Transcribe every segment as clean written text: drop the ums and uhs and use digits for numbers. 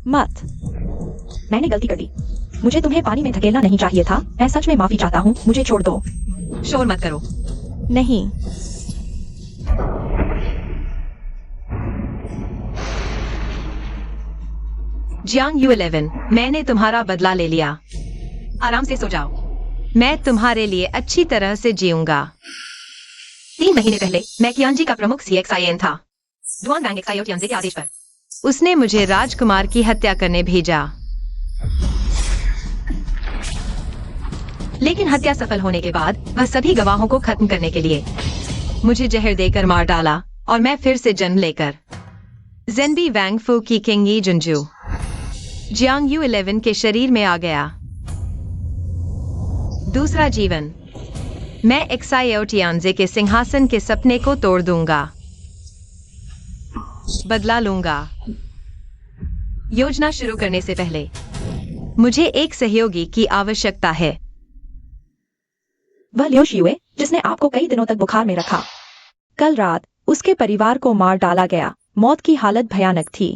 मत। मैंने गलती कर दी। मुझे तुम्हें पानी में धकेलना नहीं चाहिए था। मैं सच में माफी चाहता हूँ, मुझे छोड़ दो। शोर मत करो। नहीं। जियांग यू 11, मैंने तुम्हारा बदला ले लिया। आराम से सो जाओ। मैं तुम्हारे लिए अच्छी तरह से जीऊंगा। 3 महीने पहले मैं कियांजी का प्रमुख CXIN था। डुआन वैंग एक्सायो टियांजे के आदेश पर उसने मुझे राजकुमार की हत्या करने भेजा। लेकिन हत्या सफल होने के बाद वह सभी गवाहों को खत्म करने के लिए मुझे जहर देकर मार डाला और मैं फिर से जन्म लेकर ज़ेनबी वैंगफू की किंगी जुंजू जियांग यू 11 के शरीर में आ गया। दूसरा जीवन। मैं एक्सायो टियांजे के सिंहासन के सपने को तोड़ दूंगा, बदला लूंगा। योजना शुरू करने से पहले मुझे एक सहयोगी की आवश्यकता है। वह लियो शियुए जिसने आपको कई दिनों तक बुखार में रखा। कल रात उसके परिवार को मार डाला गया। मौत की हालत भयानक थी।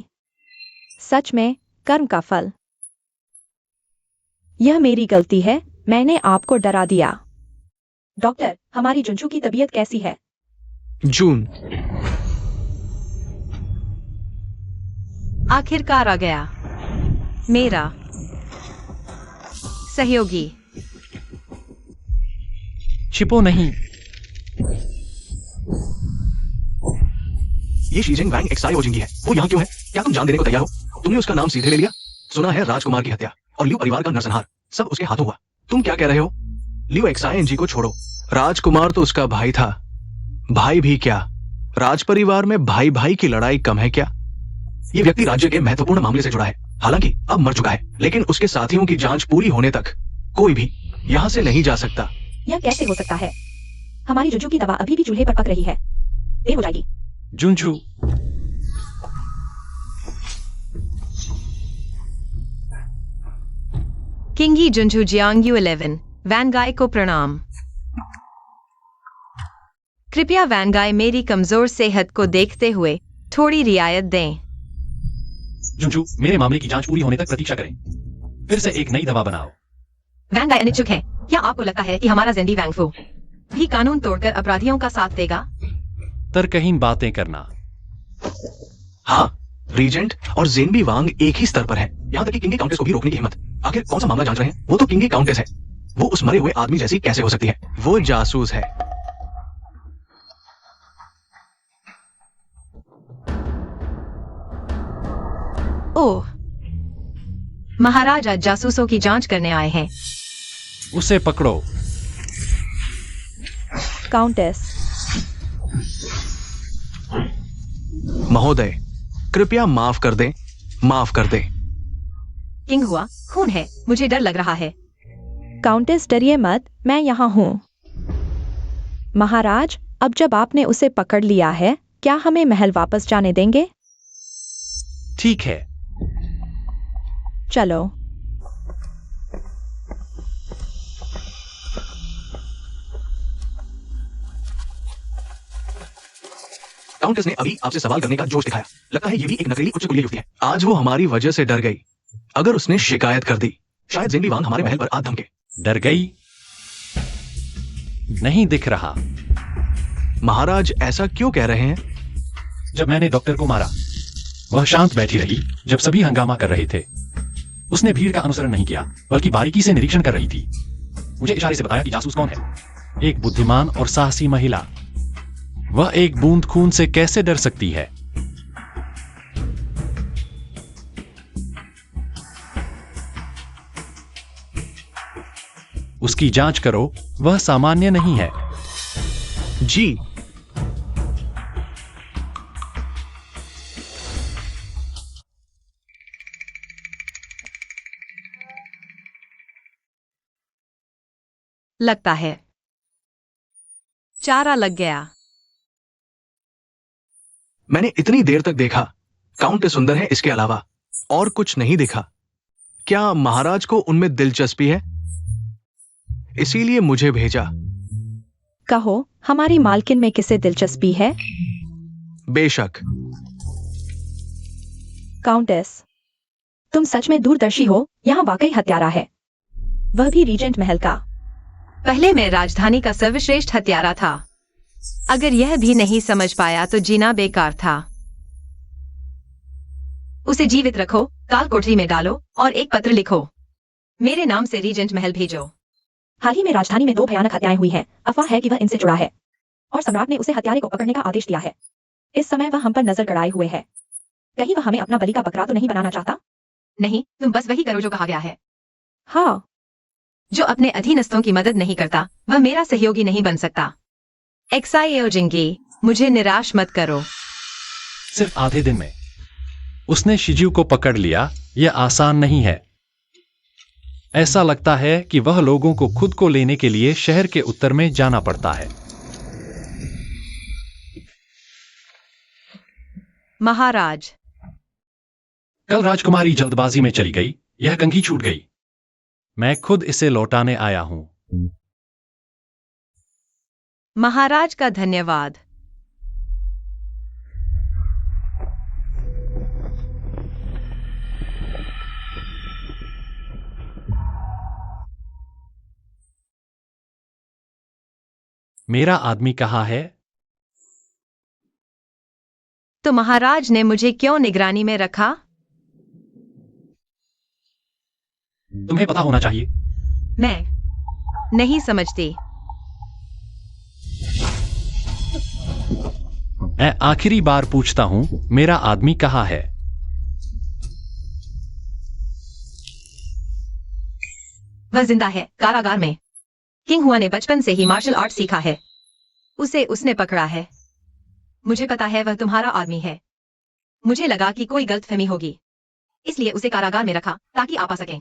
सच में कर्म का फल। यह मेरी गलती है, मैंने आपको डरा दिया। डॉक्टर, हमारी जुंजू की तबीयत कैसी है? जून। आखिरकार आ गया मेरा सहयोगी। छिपो नहीं। ये शीजिंग वैंग एक्सायो जिंगी है। वो यहाँ क्यों है? क्या तुम जान देने को तैयार हो? तुमने उसका नाम सीधे ले लिया। सुना है राजकुमार की हत्या और लियो परिवार का नरसंहार सब उसके हाथों हुआ। तुम क्या कह रहे हो? लियो एक्सायनजी को छोड़ो। राजकुमार तो उसका भाई था। भाई भी क्या, राज परिवार में भाई भाई की लड़ाई कम है क्या? ये व्यक्ति राज्य के महत्वपूर्ण मामले से जुड़ा है। हालांकि अब मर चुका है, लेकिन उसके साथियों की जांच पूरी होने तक कोई भी यहाँ से नहीं जा सकता। यह कैसे हो सकता है? हमारी जुंजू की दवा अभी भी चूल्हे पर पक रही है। देर हो जाएगी। जुंजू। किंगी जुंजू जियांग यू 11, वैनगाय को प्रणाम। कृपया वैनगाय मेरी कमजोर सेहत को देखते हुए थोड़ी रियायत दें। जुंजू, मेरे मामले की जांच पूरी होने तक प्रतीक्षा करें। फिर से एक नई दवा बनाओ। वैनगाय अनिच्छुक है। क्या आपको लगता है कि हमारा ज़ेनबी वैंगफू भी कानून तोड़कर अपराधियों का साथ देगा? तर्कहीन बातें करना। हाँ, रीजेंट और ज़ेनबी वांग एक ही स्तर पर हैं। यहाँ तक कि किंगी काउंटेस को भी रोकने की हिम्मत। आखिर कौन सा मामला जांच रहे हैं? वो तो किंगी काउंटेस है। वो उस मरे हुए आदमी जैसी कैसे हो सकती है? वो जासूस है। ओह, महाराज आज जासूसों की जांच करने आए हैं। उसे पकड़ो। काउंटेस। महोदय, कृपया माफ कर दें, माफ कर दें। किंग हुआ खून है, मुझे डर लग रहा है। काउंटेस डरिए मत, मैं यहाँ हूँ। महाराज, अब जब आपने उसे पकड़ लिया है, क्या हमें महल वापस जाने देंगे? ठीक है। चलो। काउंटेस ने अभी आपसे सवाल करने का जोश दिखाया। लगता है ये भी एक नकली उच्च कुलीय युवती है। आज वो हमारी वजह से डर गई। अगर उसने शिकायत कर दी, शायद ज़ेनबी वांग हमारे महल पर आ धमके। डर गई? नहीं दिख रहा। महाराज ऐसा क्यों कह रहे हैं? जब मैंने डॉक्टर को मारा, वह शांत बैठी रही जब सभी हंगामा कर रहे थे। उसने भीड़ का अनुसरण नहीं किया, बल्कि बारीकी से निरीक्षण कर रही थी। मुझे इशारे से बताया कि जासूस कौन है। एक बुद्धिमान और साहसी महिला। वह एक बूंद खून से कैसे डर सकती है? उसकी जांच करो, वह सामान्य नहीं है। जी। लगता है चारा लग गया। मैंने इतनी देर तक देखा। काउंटेस सुंदर है, इसके अलावा और कुछ नहीं दिखा। क्या महाराज को उनमें दिलचस्पी है? इसीलिए मुझे भेजा। कहो, हमारी मालकिन में किसे दिलचस्पी है? बेशक। काउंटेस, तुम सच में दूरदर्शी हो, यहाँ वाकई हत्यारा है, वह भी रीजेंट महल का। पहले मैं राजधानी का सर्वश्रेष्ठ हत्यारा था। अगर यह भी नहीं समझ पाया तो जीना बेकार था। उसे जीवित रखो, काल कोठरी में डालो और एक पत्र लिखो, मेरे नाम से रीजेंट महल भेजो। हाल ही में राजधानी में 2 भयानक हत्याएं हुई हैं। अफवाह है कि वह इनसे जुड़ा है और सम्राट ने उसे हत्यारे को पकड़ने का आदेश दिया है। इस समय वह हम पर नजर गड़ाए हुए है। कहीं वह हमें अपना बलि का बकरा तो नहीं बनाना चाहता? नहीं, तुम बस वही करो जो कहा गया है। हाँ, जो अपने अधीनस्थों की मदद नहीं करता वह मेरा सहयोगी नहीं बन सकता। एक्साई जिंगी, मुझे निराश मत करो। सिर्फ आधे दिन में उसने शिजू को पकड़ लिया। यह आसान नहीं है। ऐसा लगता है कि वह लोगों को खुद को लेने के लिए शहर के उत्तर में जाना पड़ता है। महाराज, कल राजकुमारी जल्दबाजी में चली गई। यह कंघी छूट गई। मैं खुद इसे लौटाने आया हूं। महाराज का धन्यवाद। मेरा आदमी कहाँ है? तो महाराज ने मुझे क्यों निगरानी में रखा? तुम्हें पता होना चाहिए। मैं नहीं समझती। मैं आखिरी बार पूछता हूं, मेरा आदमी कहाँ है? वह जिंदा है, कारागार में। किंग हुआ ने बचपन से ही मार्शल आर्ट सीखा है। उसे उसने पकड़ा है। मुझे पता है वह तुम्हारा आदमी है। मुझे लगा कि कोई गलतफहमी होगी, इसलिए उसे कारागार में रखा ताकि आप आ सकें।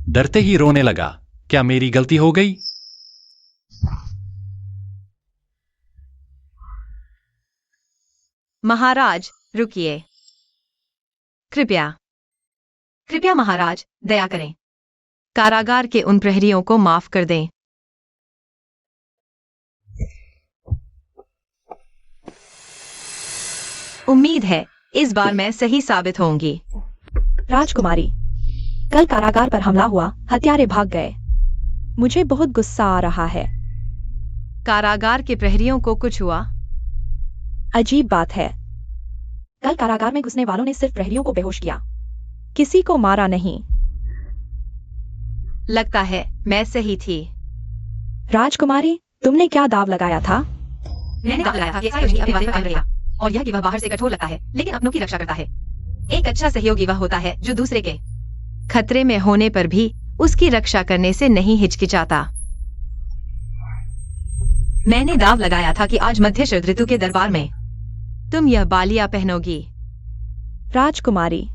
डरते ही रोने लगा। क्या मेरी गलती हो गई? महाराज, रुकिए। कृपया कृपया महाराज, दया करें। कारागार के उन प्रहरियों को माफ कर दें। उम्मीद है इस बार मैं सही साबित होंगी। राजकुमारी, कल कारागार पर हमला हुआ, हत्यारे भाग गए। मुझे बहुत गुस्सा आ रहा है। कारागार के प्रहरियों को कुछ हुआ? अजीब बात है। कल कारागार में घुसने वालों ने सिर्फ प्रहरियों को बेहोश किया, किसी को मारा नहीं। लगता है मैं सही थी। राजकुमारी, तुमने क्या दाव लगाया था? मैंने दाव लगाया था कि एक्साई अपने वादे पर कायम रहेगा, और यह कि वह बाहर से कठोर लगता है लेकिन अपनों की रक्षा करता है। एक अच्छा सहयोगी वह होता है जो दूसरे के खतरे में होने पर भी उसकी रक्षा करने से नहीं हिचकिचाता। मैंने दाव लगाया था कि आज मध्य शरद ऋतु के दरबार में तुम यह बालियां पहनोगी। राजकुमारी,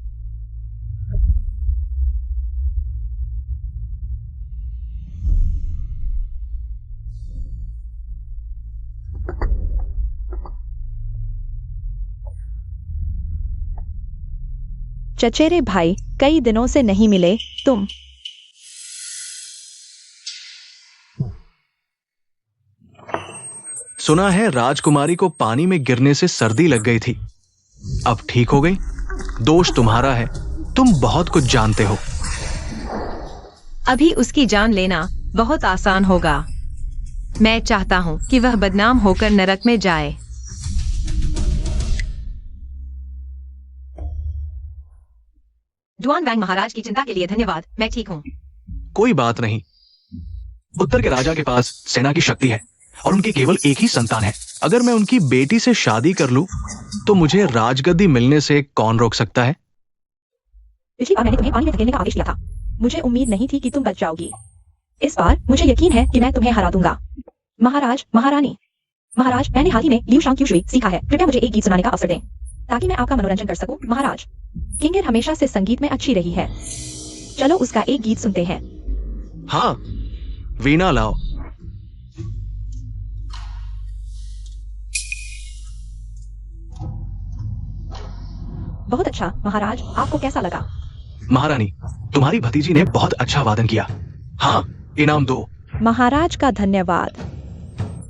चचेरे भाई, कई दिनों से नहीं मिले तुम। सुना है राजकुमारी को पानी में गिरने से सर्दी लग गई थी, अब ठीक हो गई। दोष तुम्हारा है, तुम बहुत कुछ जानते हो। अभी उसकी जान लेना बहुत आसान होगा। मैं चाहता हूं कि वह बदनाम होकर नरक में जाए। डुआन वैंग महाराज की चिंता के लिए धन्यवाद, मैं ठीक हूं। कोई बात नहीं। उत्तर के राजा के पास सेना की शक्ति है और उनकी केवल एक ही संतान है। अगर मैं उनकी बेटी से शादी कर लूं तो मुझे राजगद्दी मिलने से कौन रोक सकता है? पिछली बार मैंने तुम्हें पानी में धकेलने का आदेश दिया था। मुझे उम्मीद नहीं थी कि तुम बच जाओगी। इस बार मुझे यकीन है कि मैं तुम्हें हरा दूंगा। महाराज, महारानी। महाराज, मैंने हाल ही में लियू शांग क्यूशुई सीखा है। कृपया मुझे एक गीत सुनाने का अवसर दें ताकि मैं आपका मनोरंजन कर सकूं। महाराज, किंगर हमेशा से संगीत में अच्छी रही है। चलो उसका एक गीत सुनते हैं। हाँ, वीणा लाओ। बहुत अच्छा महाराज, आपको कैसा लगा? महारानी, तुम्हारी भतीजी ने बहुत अच्छा वादन किया। हाँ, इनाम दो। महाराज का धन्यवाद।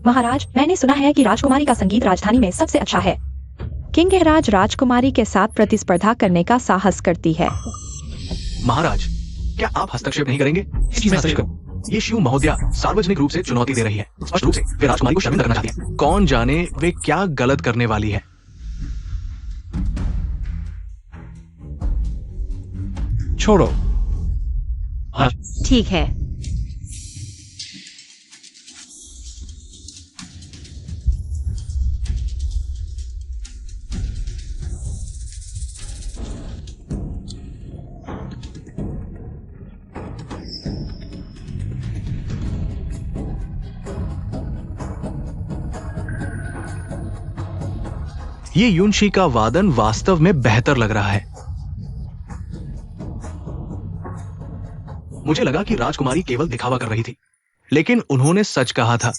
महाराज, मैंने सुना है कि राजकुमारी का संगीत राजधानी में सबसे अच्छा है। किंगराज राजकुमारी के साथ प्रतिस्पर्धा करने का साहस करती है। महाराज, क्या आप हस्तक्षेप नहीं करेंगे? इस चीज में हस्तक्षेप करूं? ये शिव महोदया सार्वजनिक रूप से चुनौती दे रही है, स्पष्ट रूप से वे राजकुमारी को शर्मिंदा करना चाहती है। कौन जाने वे क्या गलत करने वाली है। छोड़ो। हाँ, ठीक है। ये युनशी का वादन वास्तव में बेहतर लग रहा है। मुझे लगा कि राजकुमारी केवल दिखावा कर रही थी, लेकिन उन्होंने सच कहा था।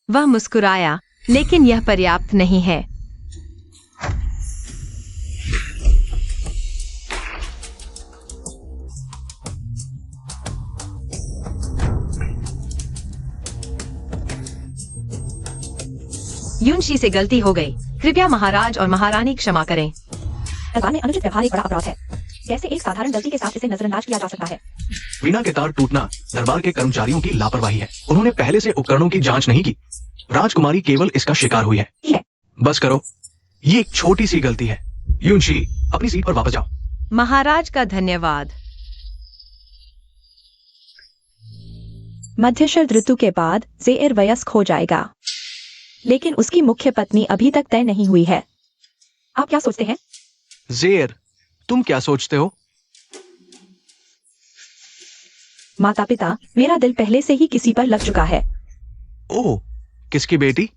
वह मुस्कुराया, लेकिन यह पर्याप्त नहीं है। युनशी से गलती हो गई। कृपया महाराज और महारानी क्षमा करें। दरबार में अनुचित व्यवहार एक बड़ा अपराध है। कैसे एक साधारण गलती के साथ इसे नजरअंदाज किया जा सकता है? वीणा के तार टूटना दरबार के कर्मचारियों की लापरवाही है। उन्होंने पहले से उपकरणों की जांच नहीं की। राजकुमारी केवल इसका शिकार हुई है। बस करो, ये एक छोटी सी गलती है। युनशी, अपनी सीट पर वापस जाओ। महाराज का धन्यवाद। मध्यशरद ऋतु के बाद ज़ेर वयस्क हो जाएगा, लेकिन उसकी मुख्य पत्नी अभी तक तय नहीं हुई है। आप क्या सोचते हैं? ज़ेर, तुम क्या सोचते हो? माता पिता, मेरा दिल पहले से ही किसी पर लग चुका है। ओह, किसकी बेटी?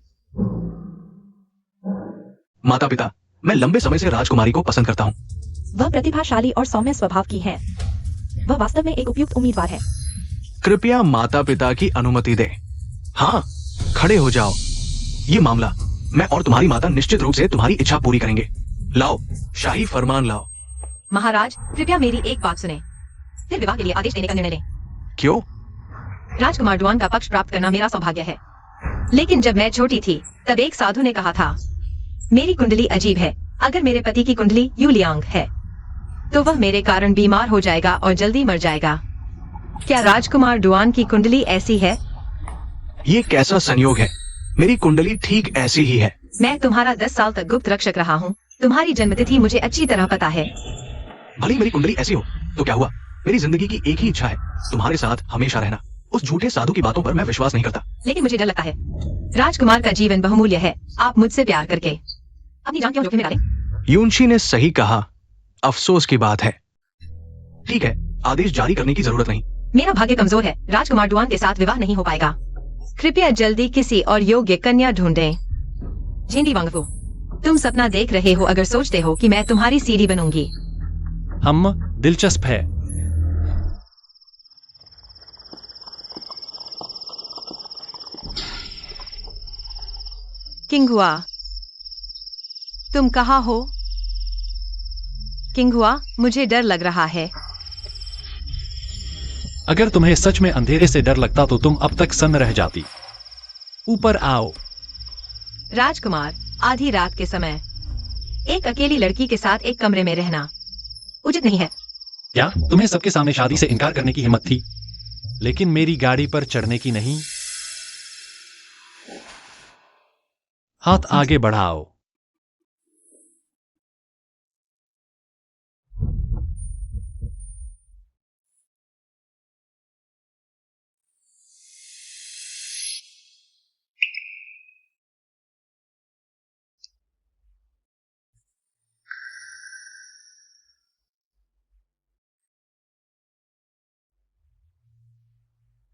माता पिता, मैं लंबे समय से राजकुमारी को पसंद करता हूँ। वह प्रतिभाशाली और सौम्य स्वभाव की है। वह वास्तव में एक उपयुक्त उम्मीदवार है। कृपया माता पिता की अनुमति दे। हाँ, खड़े हो जाओ। ये मामला मैं और तुम्हारी माता निश्चित रूप से तुम्हारी इच्छा पूरी करेंगे। लाओ, शाही फरमान लाओ। महाराज, कृपया मेरी एक बात सुने, फिर विवाह के लिए आदेश देने का निर्णय लें। क्यों? राजकुमार डुआन का पक्ष प्राप्त करना मेरा सौभाग्य है। लेकिन जब मैं छोटी थी, तब एक साधु ने कहा था, मेरी कुंडली अजीब है। अगर मेरे पति की कुंडली यूलियांग है, तो वह मेरे कारण बीमार हो जाएगा और जल्दी मर जाएगा। क्या राजकुमार डुआन की कुंडली ऐसी है? ये कैसा संयोग है? मेरी कुंडली ठीक ऐसी ही है। मैं तुम्हारा 10 साल तक गुप्त रक्षक रहा हूँ। तुम्हारी जन्मतिथि मुझे अच्छी तरह पता है। भले ही मेरी कुंडली ऐसी हो तो क्या हुआ? मेरी जिंदगी की एक ही इच्छा है, तुम्हारे साथ हमेशा रहना। उस झूठे साधु की बातों पर मैं विश्वास नहीं करता। लेकिन मुझे डर लगता है। राजकुमार का जीवन बहुमूल्य है। आप मुझसे प्यार करके अपनी जान क्यों जोखिम में डालें? युनशी ने सही कहा। अफसोस की बात है। ठीक है, आदेश जारी करने की जरूरत नहीं। मेरा भाग्य कमजोर है। राजकुमार डुआन के साथ विवाह नहीं हो पाएगा। कृपया जल्दी किसी और योग्य कन्या ढूंढें। झेंडी वांगफू, तुम सपना देख रहे हो अगर सोचते हो कि मैं तुम्हारी सीढ़ी बनूंगी। हम दिलचस्प है। किंगहुआ, तुम कहाँ हो? किंगहुआ, मुझे डर लग रहा है। अगर तुम्हें सच में अंधेरे से डर लगता तो तुम अब तक सन्न रह जाती। ऊपर आओ। राजकुमार, आधी रात के समय एक अकेली लड़की के साथ एक कमरे में रहना उचित नहीं है। क्या तुम्हें सबके सामने शादी से इनकार करने की हिम्मत थी, लेकिन मेरी गाड़ी पर चढ़ने की नहीं? हाथ आगे बढ़ाओ।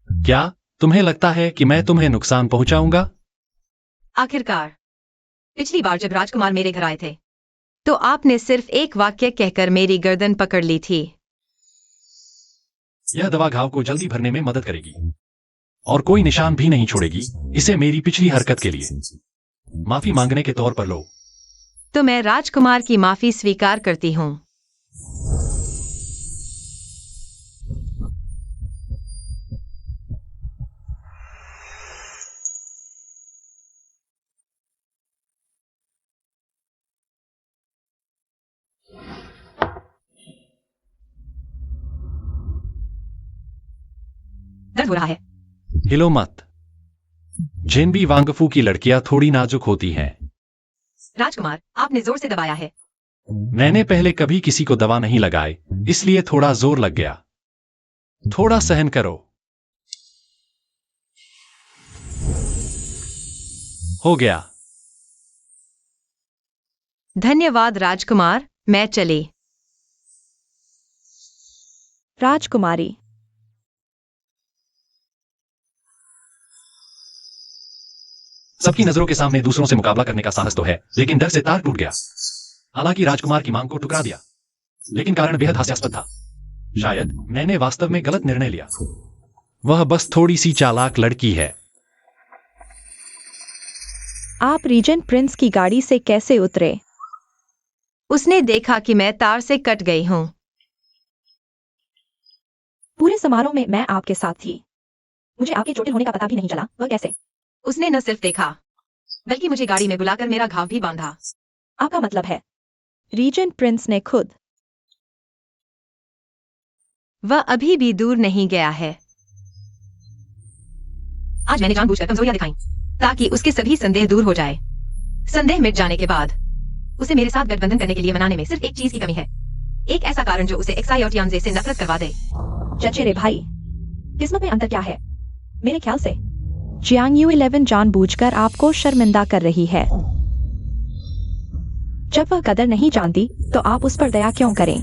क्या तुम्हें लगता है कि मैं तुम्हें नुकसान पहुंचाऊंगा? आखिरकार, पिछली बार जब राजकुमार मेरे घर आए थे, तो आपने सिर्फ एक वाक्य कहकर मेरी गर्दन पकड़ ली थी। यह दवा घाव को जल्दी भरने में मदद करेगी और कोई निशान भी नहीं छोड़ेगी। इसे मेरी पिछली हरकत के लिए माफी मांगने के तौर पर लो। तो मैं राजकुमार की माफी स्वीकार करती हूँ। हो रहा है। हिलो मत। जेनबी वांगफू की लड़कियां थोड़ी नाजुक होती हैं। राजकुमार, आपने जोर से दबाया है। मैंने पहले कभी किसी को दवा नहीं लगाए, इसलिए थोड़ा जोर लग गया। थोड़ा सहन करो। हो गया। धन्यवाद राजकुमार, मैं चली। राजकुमारी। सबकी नजरों के सामने दूसरों से मुकाबला करने का साहस तो है, लेकिन डर से तार टूट गया। हालांकि राजकुमार की मांग को ठुकरा दिया, लेकिन कारण बेहद हास्यास्पद था। शायद मैंने वास्तव में गलत निर्णय लिया। वह बस थोड़ी सी चालाक लड़की है। आप रीजेंट प्रिंस की गाड़ी से कैसे उतरे? उसने देखा कि मैं तार से कट गई हूँ। पूरे समारोह में मैं आपके साथ थी। मुझे आपके चोटिल होने का पता भी नहीं चला। वह कैसे? उसने न सिर्फ देखा, बल्कि मुझे गाड़ी में बुलाकर मेरा घाव भी बांधा। आपका मतलब है रीजेंट प्रिंस ने खुद? वह अभी भी दूर नहीं गया है। आज मैंने जानबूझकर कमजोरियां दिखाई, ताकि उसके सभी संदेह दूर हो जाए। संदेह मिट जाने के बाद उसे मेरे साथ गठबंधन करने के लिए मनाने में सिर्फ एक चीज की कमी है, एक ऐसा कारण जो उसे एक्साई और टियांजे से नफरत करवा दे। चचेरे भाई, किस्मत में अंतर क्या है? मेरे ख्याल से जियांग यू 11 जानबूझकर आपको शर्मिंदा कर रही है। जब वह कदर नहीं जानती तो आप उस पर दया क्यों करें?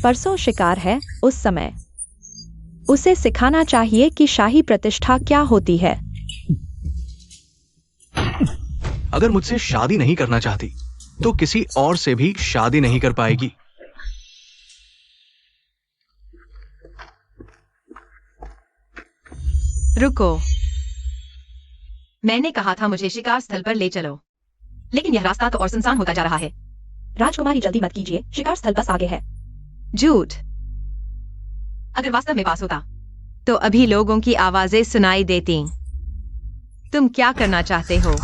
परसों शिकार है, उस समय उसे सिखाना चाहिए कि शाही प्रतिष्ठा क्या होती है। अगर मुझसे शादी नहीं करना चाहती तो किसी और से भी शादी नहीं कर पाएगी। रुको, मैंने कहा था मुझे शिकार स्थल पर ले चलो, लेकिन यह रास्ता तो और सुनसान होता जा रहा है। राजकुमारी जल्दी मत कीजिए, शिकार स्थल बस आगे है। झूठ। अगर वास्तव में पास होता तो अभी लोगों की आवाजें सुनाई देती। तुम क्या करना चाहते हो?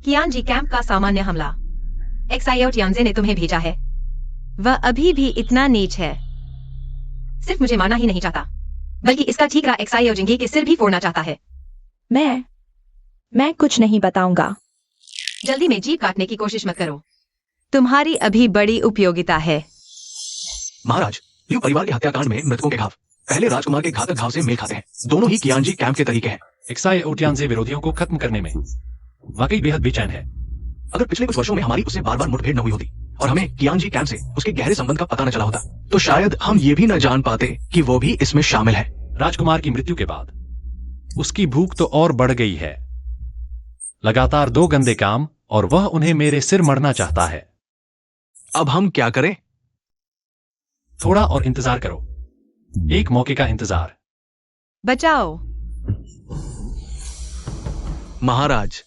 कियांजी कैंप का सामान्य हमला। एक्साई और टियांजे ने तुम्हें भेजा है। वह अभी भी इतना नीच है। सिर्फ मुझे मारना ही नहीं चाहता, बल्कि इसका ठीकरा एक्साई और जिंगी के सिर भी फोड़ना चाहता है। मैं कुछ नहीं बताऊंगा। जल्दी में जीभ काटने की कोशिश मत करो। तुम्हारी अभी बड़ी उपयोगिता है। महाराज, लियू परिवार के हत्याकांड में मृतकों के घाव पहले राजकुमार के घातक घाव से मेल खाते हैं। दोनों ही कियांजी कैंप के तरीके हैं। एक्साई और टियांजे विरोधियों को खत्म करने में वाकई बेहद बेचैन है। अगर पिछले कुछ वर्षों में हमारी उससे बार बार मुठभेड़ न हुई होती और हमें कियांजी कैंप से उसके गहरे संबंध का पता न चला होता, तो शायद हम ये भी न जान पाते कि वो भी इसमें शामिल है। राजकुमार की मृत्यु के बाद उसकी भूख तो और बढ़ गई है। लगातार 2 गंदे काम, और वह उन्हें मेरे सिर मरना चाहता है। अब हम क्या करें? थोड़ा और इंतजार करो, एक मौके का इंतजार। बचाओ। महाराज,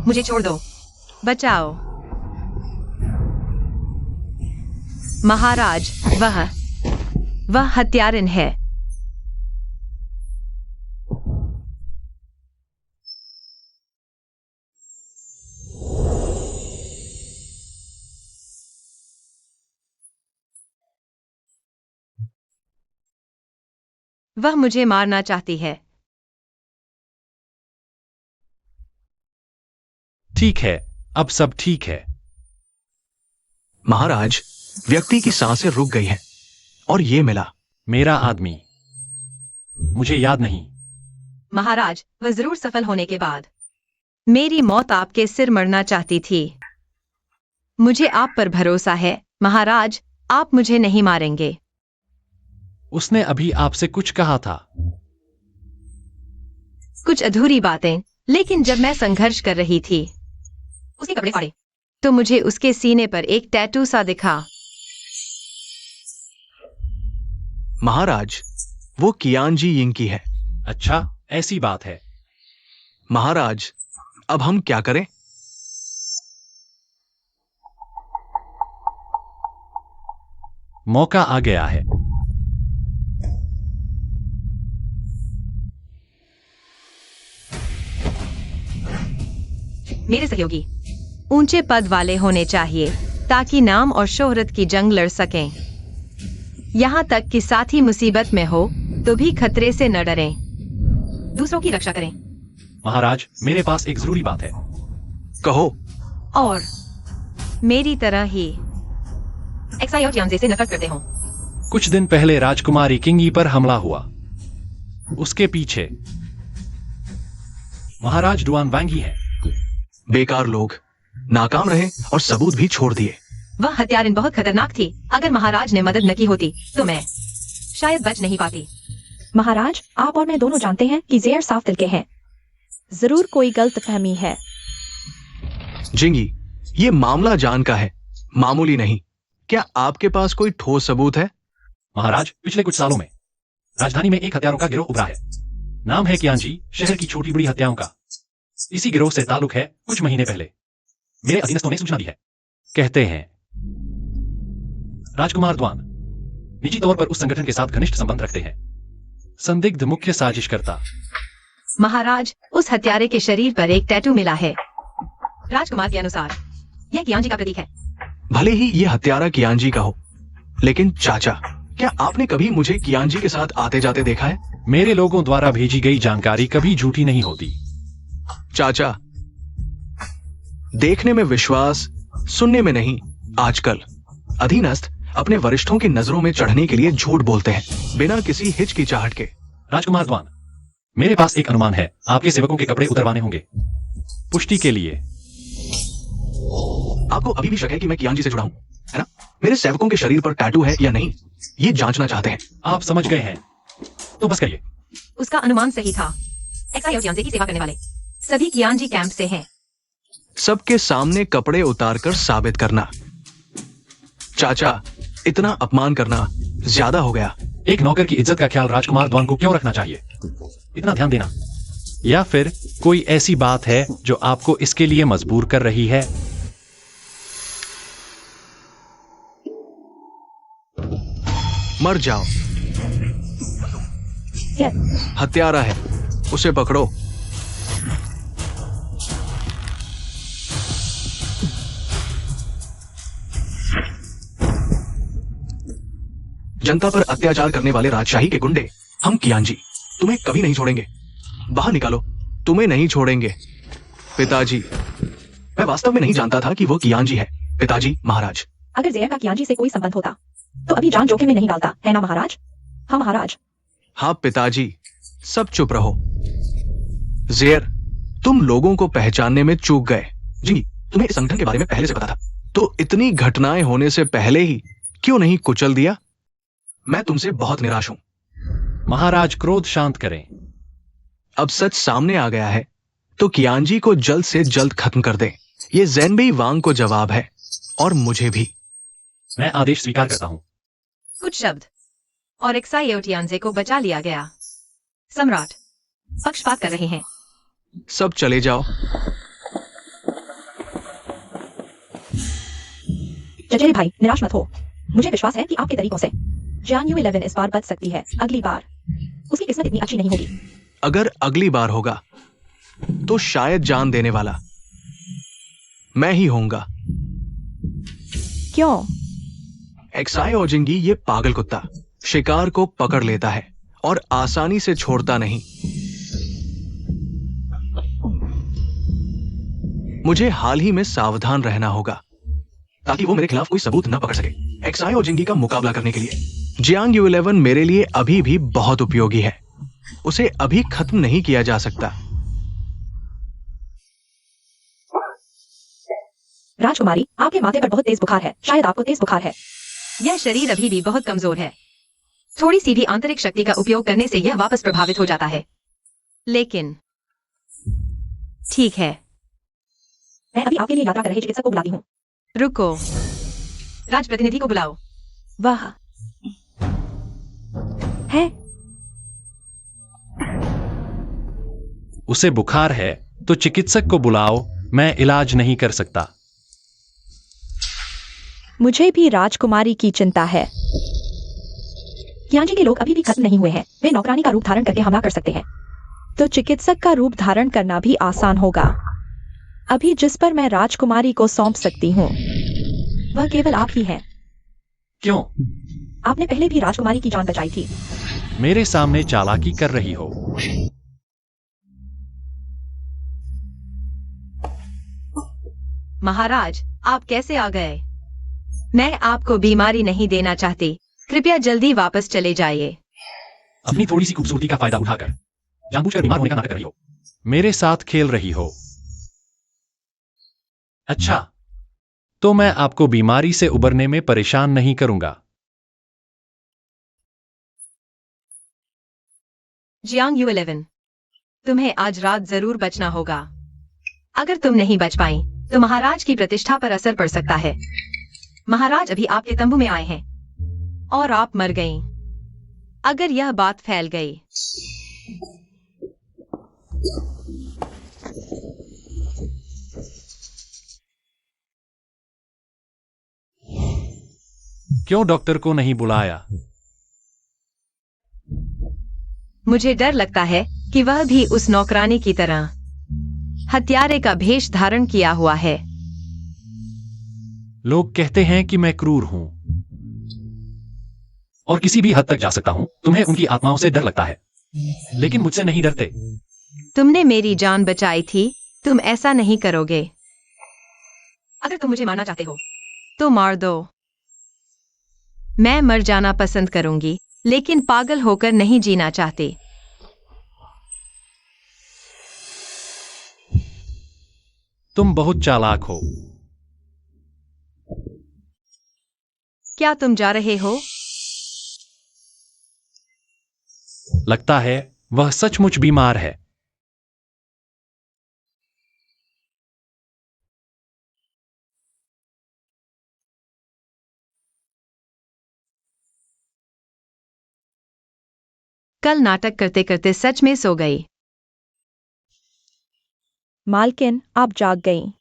मुझे छोड़ दो। बचाओ। महाराज, वह हत्यारिन है। वह मुझे मारना चाहती है। ठीक है, अब सब ठीक है। महाराज, व्यक्ति की सांसें रुक गई हैं और ये मिला। मेरा आदमी। मुझे याद नहीं। महाराज, वह जरूर सफल होने के बाद मेरी मौत आपके सिर मरना चाहती थी। मुझे आप पर भरोसा है महाराज, आप मुझे नहीं मारेंगे। उसने अभी आपसे कुछ कहा था। कुछ अधूरी बातें, लेकिन जब मैं संघर्ष कर रही थी, उसके कपड़े फाड़े तो मुझे उसके सीने पर एक टैटू सा दिखा। महाराज, वो कियानजी यिंग की है। अच्छा, ऐसी बात है। महाराज, अब हम क्या करें? मौका आ गया है। मेरे सहयोगी ऊंचे पद वाले होने चाहिए ताकि नाम और शोहरत की जंग लड़ सकें। यहाँ तक कि साथी मुसीबत में हो तो भी खतरे से न डरें, दूसरों की रक्षा करें। महाराज, मेरे पास एक जरूरी बात है। कहो। और मेरी तरह ही एक्साई और यांजे से नफरत करते हो। कुछ दिन पहले राजकुमारी किंगी पर हमला हुआ। उसके पीछे महाराज डुआन वांगी है। बेकार लोग नाकाम रहे और सबूत भी छोड़ दिए। वह हत्यारिन बहुत खतरनाक थी। अगर महाराज ने मदद न की होती तो मैं शायद बच नहीं पाती। महाराज, आप और मैं दोनों जानते हैं कि ज़ेयर साफ दिल के हैं। जरूर कोई गलतफहमी है। जिंगी, ये मामला जान का है, मामूली नहीं। क्या आपके पास कोई ठोस सबूत है? महाराज, पिछले कुछ सालों में राजधानी में एक हत्यारों का गिरोह उभरा है। नाम है कियानजी, शहर की छोटी बड़ी हत्याओं का। इसी गिरोह से ताल्लुक है कुछ महीने पहले। मेरे अधीनस्थों ने सूचना दी है। कहते हैं राजकुमार द्वान निजी तौर पर उस संगठन के साथ घनिष्ठ संबंध रखते हैं। संदिग्ध मुख्य साजिशकर्ता। महाराज, उस हत्यारे के शरीर पर एक टैटू मिला है। राजकुमार के अनुसार यह कियानजी का प्रतीक है। भले ही ये हत्यारा कियानजी का हो, लेकिन चाचा, क्या आपने कभी मुझे कियानजी के साथ आते जाते देखा है? मेरे लोगों द्वारा भेजी गई जानकारी कभी झूठी नहीं होती। चाचा, देखने में विश्वास, सुनने में नहीं। आजकल अधीनस्थ अपने वरिष्ठों की नजरों में चढ़ने के लिए झूठ बोलते हैं, बिना किसी हिचकिचाहट के। राजकुमार द्वान, मेरे पास एक अनुमान है। आपके सेवकों के कपड़े उतरवाने होंगे पुष्टि के लिए। आपको अभी भी शक है कि मैं कियानजी से जुड़ा हूं, है ना? मेरे सेवकों के शरीर पर टैटू है या नहीं, ये जांचना चाहते हैं। आप समझ गए हैं तो बस करिए। उसका अनुमान सही था। एक्साई और यांजे की सेवा करने वाले सभी कियानजी कैंप से हैं। सबके सामने कपड़े उतारकर साबित करना। चाचा, इतना अपमान करना ज्यादा हो गया। एक नौकर की इज्जत का ख्याल राजकुमार द्वान को क्यों रखना चाहिए? इतना ध्यान देना। या फिर कोई ऐसी बात है जो आपको इसके लिए मजबूर कर रही है? मर जाओ। हत्यारा है, उसे पकड़ो। जनता पर अत्याचार करने वाले राजशाही के गुंडे, हम कियानजी तुम्हें कभी नहीं छोड़ेंगे। बाहर निकालो, तुम्हें नहीं छोड़ेंगे। पिताजी, मैं वास्तव में नहीं जानता था कि वो कियानजी है। पिताजी, महाराज। अगर ज़ेयर का कियानजी से कोई संबंध होता तो अभी जान जोखिम में नहीं डालता, है ना महाराज? हाँ महाराज। हाँ पिताजी, सब चुप रहो। ज़ेयर, तुम लोगों को पहचानने में चूक गए। जी, तुम्हें इस संगठन के बारे में पहले से पता था, तो इतनी घटनाएं होने से पहले ही क्यों नहीं कुचल दिया? मैं तुमसे बहुत निराश हूं। महाराज, क्रोध शांत करें। अब सच सामने आ गया है तो कियानजी को जल्द से जल्द खत्म कर दे। ये ज़ेनबेई वांग को जवाब है, और मुझे भी। मैं आदेश स्वीकार करता हूं। कुछ शब्द और एक्साई और यांजे को बचा लिया गया। सम्राट, पक्षपात कर रहे हैं। सब चले जाओ। चचेरे भाई, निराश मत हो। मुझे विश्वास है कि आपके तरीकों से जान U11 इस बार बच सकती है। अगली बार उसकी किस्मत इतनी अच्छी नहीं होगी। अगर अगली बार होगा तो शायद जान देने वाला मैं ही होऊंगा। क्यों? एक्साई ओजिंगी ये पागल कुत्ता शिकार को पकड़ लेता है और आसानी से छोड़ता नहीं। मुझे हाल ही में सावधान रहना होगा ताकि वो मेरे खिलाफ कोई सबूत न पकड़ सके। एक्साई ओजिंगी का मुकाबला करने के लिए जियांग U11 मेरे लिए अभी भी बहुत उपयोगी है। उसे अभी खत्म नहीं किया जा सकता। राजकुमारी, आपके माथे पर बहुत तेज बुखार है। शायद आपको तेज बुखार है। यह शरीर अभी भी बहुत कमजोर है। थोड़ी सी भी आंतरिक शक्ति का उपयोग करने से यह वापस प्रभावित हो जाता है। लेकिन ठीक है, मैं अभी आपके लिए यात्रा कर रहे चिकित्सक को बुलाती हूँ। रुको, राजप्रतिनिधि को बुलाओ। वाह, है। उसे बुखार है तो चिकित्सक को बुलाओ, मैं इलाज नहीं कर सकता। मुझे भी राजकुमारी की चिंता है। कियांजी के लोग अभी भी खत्म नहीं हुए हैं। वे नौकरानी का रूप धारण करके हमला कर सकते हैं। तो चिकित्सक का रूप धारण करना भी आसान होगा। अभी जिस पर मैं राजकुमारी को सौंप सकती हूँ वह केवल आप ही हैं। क्यों? आपने पहले भी राजकुमारी की जान बचाई थी। मेरे सामने चालाकी कर रही हो। महाराज, आप कैसे आ गए? मैं आपको बीमारी नहीं देना चाहती। कृपया जल्दी वापस चले जाइए। अपनी थोड़ी सी खूबसूरती का फायदा उठाकर जानबूझकर बीमार होने का नाटक कर रही हो। मेरे साथ खेल रही हो। अच्छा, तो मैं आपको बीमारी से उबरने में परेशान नहीं करूंगा। जियांग U11, तुम्हें आज रात जरूर बचना होगा। अगर तुम नहीं बच पाई तो महाराज की प्रतिष्ठा पर असर पड़ सकता है। महाराज अभी आपके तंबू में आए हैं और आप मर गईं। अगर यह बात फैल गई क्यों डॉक्टर को नहीं बुलाया? मुझे डर लगता है कि वह भी उस नौकरानी की तरह हत्यारे का भेष धारण किया हुआ है। लोग कहते हैं कि मैं क्रूर हूं और किसी भी हद तक जा सकता हूं। तुम्हें उनकी आत्माओं से डर लगता है, लेकिन मुझसे नहीं डरते। तुमने मेरी जान बचाई थी, तुम ऐसा नहीं करोगे। अगर तुम मुझे मारना चाहते हो तो मार दो। मैं मर जाना पसंद करूंगी, लेकिन पागल होकर नहीं जीना चाहती। तुम बहुत चालाक हो। क्या तुम जा रहे हो? लगता है वह सचमुच बीमार है। कल नाटक करते करते सच में सो गई। मालकिन, आप जाग गईं।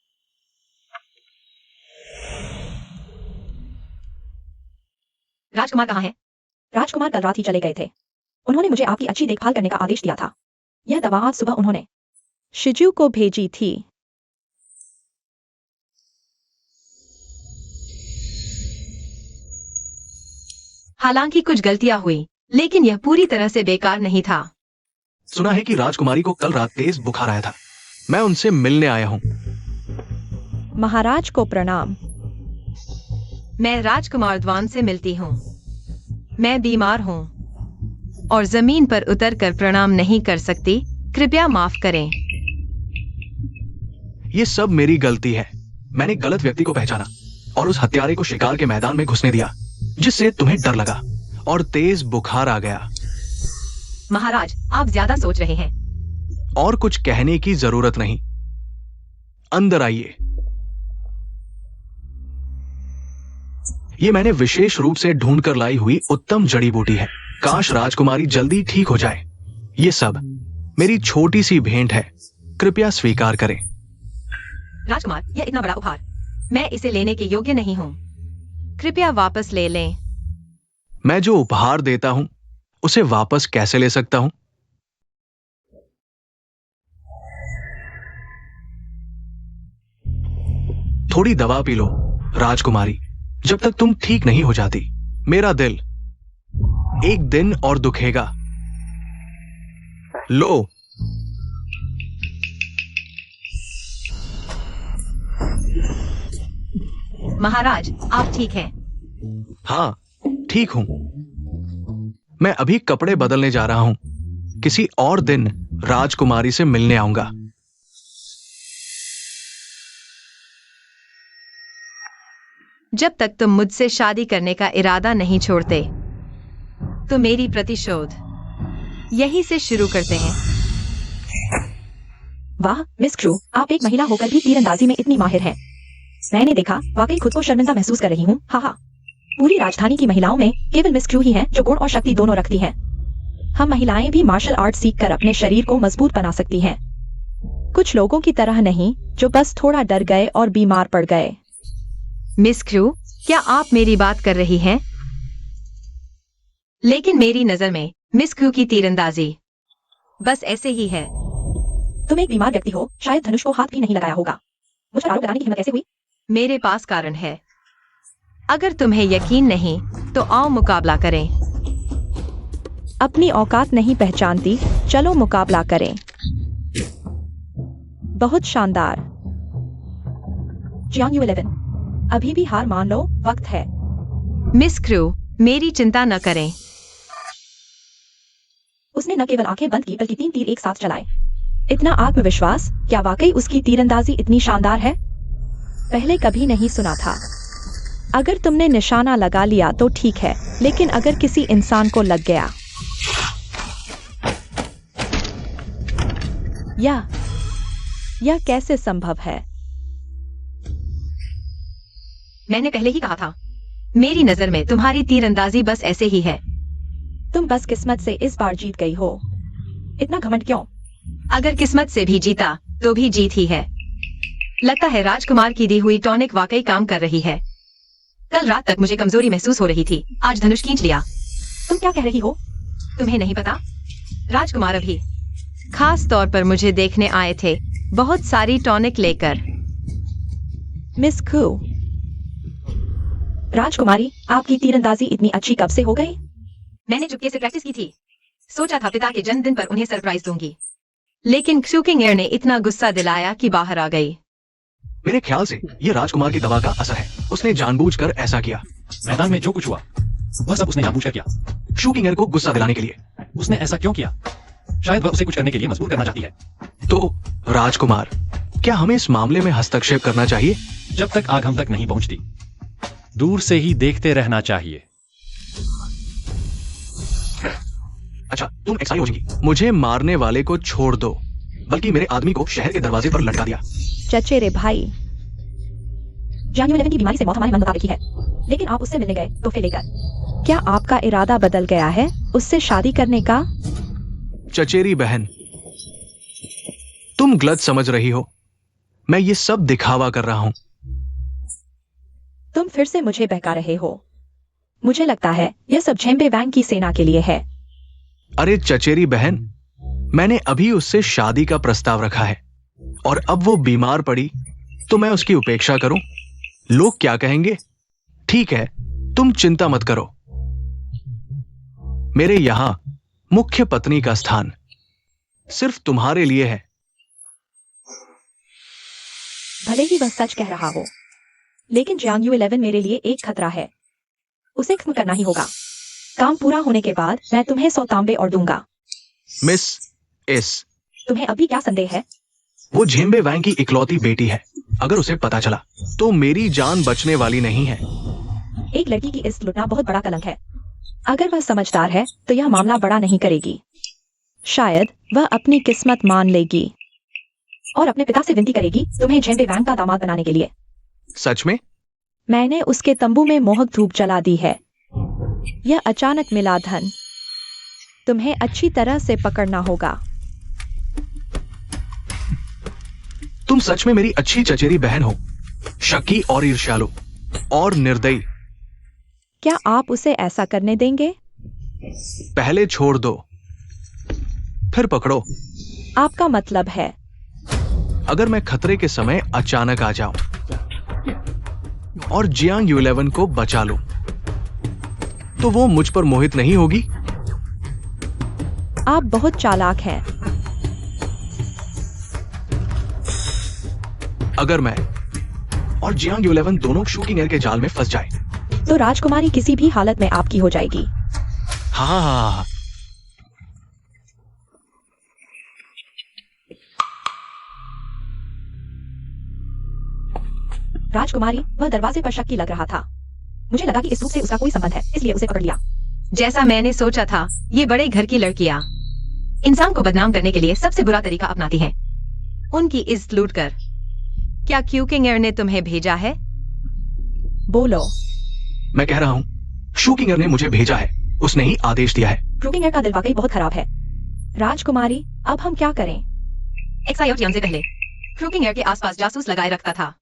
राजकुमार कहाँ है? राजकुमार कल रात ही चले गए थे। उन्होंने मुझे आपकी अच्छी देखभाल करने का आदेश दिया था। यह दवा आज सुबह उन्होंने शिजू को भेजी थी। हालांकि कुछ गलतियां हुई, लेकिन यह पूरी तरह से बेकार नहीं था। सुना है कि राजकुमारी को कल रात तेज बुखार आया था। मैं उनसे मिलने आया हूँ। महाराज को प्रणाम। मैं राजकुमार द्वान से मिलती हूँ। मैं बीमार हूँ और जमीन पर उतरकर प्रणाम नहीं कर सकती। कृपया माफ करें। ये सब मेरी गलती है। मैंने गलत व्यक्ति को पहचाना और उस हत्यारे को शिकार के मैदान में घुसने दिया, जिससे तुम्हें डर लगा और तेज बुखार आ गया। महाराज, आप ज्यादा सोच रहे हैं। और कुछ कहने की जरूरत नहीं। अंदर आइए। ये मैंने विशेष रूप से ढूंढकर लाई हुई उत्तम जड़ी बूटी है। काश राजकुमारी जल्दी ठीक हो जाए। ये सब मेरी छोटी सी भेंट है, कृपया स्वीकार करें। राजकुमार, यह इतना बड़ा उपहार, मैं इसे लेने के योग्य नहीं हूँ। कृपया वापस ले लें। मैं जो उपहार देता हूं उसे वापस कैसे ले सकता हूं? थोड़ी दवा पी लो राजकुमारी, जब तक तुम ठीक नहीं हो जाती। मेरा दिल एक दिन और दुखेगा। लो। महाराज, आप ठीक हैं? हाँ, ठीक हूं। मैं अभी कपड़े बदलने जा रहा हूं। किसी और दिन राजकुमारी से मिलने आऊंगा। जब तक तुम मुझसे शादी करने का इरादा नहीं छोड़ते तो मेरी प्रतिशोध यहीं से शुरू करते हैं। वाह मिस क्रू, आप एक महिला होकर भी तीरंदाजी में इतनी माहिर हैं। मैंने देखा, वाकई खुद को शर्मिंदा महसूस कर रही हूँ। हाँ हाँ, पूरी राजधानी की महिलाओं में केवल मिस क्रू ही हैं जो गुण और शक्ति दोनों रखती हैं। हम महिलाएं भी मार्शल आर्ट सीखकर अपने शरीर को मजबूत बना सकती हैं। कुछ लोगों की तरह नहीं जो बस थोड़ा डर गए और बीमार पड़ गए। मिस क्रू, क्या आप मेरी बात कर रही हैं? लेकिन मेरी नजर में मिस क्रू की तीरंदाजी बस ऐसे ही है। तुम एक बीमार व्यक्ति हो, शायद धनुष को हाथ भी नहीं लगाया होगा। मुझ पर आरोप लगाने की हिम्मत कैसे हुई? मेरे पास कारण है। अगर तुम्हें यकीन नहीं तो आओ मुकाबला करें। अपनी औकात नहीं पहचानती, चलो मुकाबला करें। बहुत शानदार। जियांग यू 11, अभी भी हार मान लो, वक्त है। मिस क्रू, मेरी चिंता न करें। उसने न केवल आंखें बंद की बल्कि 3 तीर एक साथ चलाए। इतना आत्मविश्वास, क्या वाकई उसकी तीरंदाजी इतनी शानदार है? पहले कभी नहीं सुना था। अगर तुमने निशाना लगा लिया तो ठीक है, लेकिन अगर किसी इंसान को लग गया यह कैसे संभव है? मैंने पहले ही कहा था, मेरी नजर में तुम्हारी तीरंदाजी बस ऐसे ही है। तुम बस किस्मत से इस बार जीत गई हो। इतना घमंड क्यों? अगर किस्मत से भी जीता तो भी जीत ही है। लगता है राजकुमार की दी हुई टॉनिक वाकई काम कर रही है। कल रात तक मुझे कमजोरी महसूस हो रही थी, आज धनुष खींच लिया। तुम क्या कह रही हो? तुम्हें नहीं पता? राजकुमार अभी खास तौर पर मुझे देखने आए थे, बहुत सारी टॉनिक लेकर। मिस कू, राजकुमारी, आपकी तीरंदाजी इतनी अच्छी कब से हो गई? मैंने चुपके से प्रैक्टिस की थी। सोचा था पिता के जन्मदिन पर उन्हें सरप्राइज दूंगी, लेकिन शूकिंग एयर ने इतना गुस्सा दिलाया कि बाहर आ गई। मेरे ख्याल से ये राजकुमार की दवा का असर है। उसने जानबूझकर ऐसा किया। मैदान में जो कुछ हुआ वह सब उसने जानबूझकर किया। शूकिंग एयर को गुस्सा दिलाने के लिए। उसने ऐसा क्यों किया? शायद वह उसे कुछ करने के लिए मजबूर करना चाहती है। तो राजकुमार, क्या हमें इस मामले में हस्तक्षेप करना चाहिए? जब तक आग हम तक नहीं पहुंचती, दूर से ही देखते रहना चाहिए। अच्छा, तुम एक्साई हो जाएगी। मुझे मारने वाले को छोड़ दो, बल्कि मेरे आदमी को शहर के दरवाजे पर लटका दिया। चचेरे भाई, जियांग यू 11 की बीमारी से मौत हमारे मन मुताबिक ही है, लेकिन आप उससे मिलने गए तोहफे लेकर। क्या आपका इरादा बदल गया है उससे शादी करने का? चचेरी बहन, तुम गलत समझ रही हो। मैं ये सब दिखावा कर रहा हूं। तुम फिर से मुझे बहका रहे हो। मुझे लगता है यह सब झेंबे वैंग की सेना के लिए है। अरे चचेरी बहन, मैंने अभी उससे शादी का प्रस्ताव रखा है और अब वो बीमार पड़ी तो मैं उसकी उपेक्षा करूं? लोग क्या कहेंगे? ठीक है, तुम चिंता मत करो। मेरे यहां मुख्य पत्नी का स्थान सिर्फ तुम्हारे लिए है। भले ही वह सच कह रहा हो, लेकिन जियांग यू 11 मेरे लिए एक खतरा है। उसे खत्म करना ही होगा। काम पूरा होने के बाद मैं तुम्हें 100 तांबे और दूंगा। मिस एस, तुम्हें अभी क्या संदेह है? वो झेंबे वैंग की इकलौती बेटी है। अगर उसे पता चला तो मेरी जान बचने वाली नहीं है। एक लड़की की इज्जत लुटना बहुत बड़ा कलंक है। अगर वह समझदार है तो यह मामला बड़ा नहीं करेगी। शायद वह अपनी किस्मत मान लेगी और अपने पिता से विनती करेगी तुम्हें झेंबे वैंग का दामाद बनाने के लिए। सच में? मैंने उसके तंबू में मोहक धूप जला दी है। यह अचानक मिला धन। तुम्हें अच्छी तरह से पकड़ना होगा। तुम सच में मेरी अच्छी चचेरी बहन हो, शकी और ईर्ष्यालु और निर्दयी। क्या आप उसे ऐसा करने देंगे? पहले छोड़ दो, फिर पकड़ो। आपका मतलब है? अगर मैं खतरे के समय अचानक आ जाऊं और जियांग यू 11 को बचा लूं, तो वो मुझ पर मोहित नहीं होगी। आप बहुत चालाक हैं। अगर मैं और जियांग यू 11 दोनों शूकिंग एयर के जाल में फंस जाए तो राजकुमारी किसी भी हालत में आपकी हो जाएगी। हाँ। राजकुमारी, वह दरवाजे पर शक्की लग रहा था। मुझे लगा कि इस रूप से उसका कोई संबंध है, इसलिए उसे पकड़ लिया। जैसा मैंने सोचा था, ये बड़े घर की लड़कियां इंसान को बदनाम करने के लिए सबसे बुरा तरीका अपनाती हैं, उनकी इज्जत लूटकर। क्या क्यूकिंग एयर ने तुम्हें भेजा है? बोलो। मैं कह रहा हूं, शूकिंग एयर ने मुझे भेजा है। उसने ही आदेश दिया है। क्रूकिंग एयर का दिल वाकई बहुत खराब है। राजकुमारी, अब हम क्या करें? एक्साई और जियांग से पहले क्रूकिंग एयर के आसपास जासूस लगाए रखता था।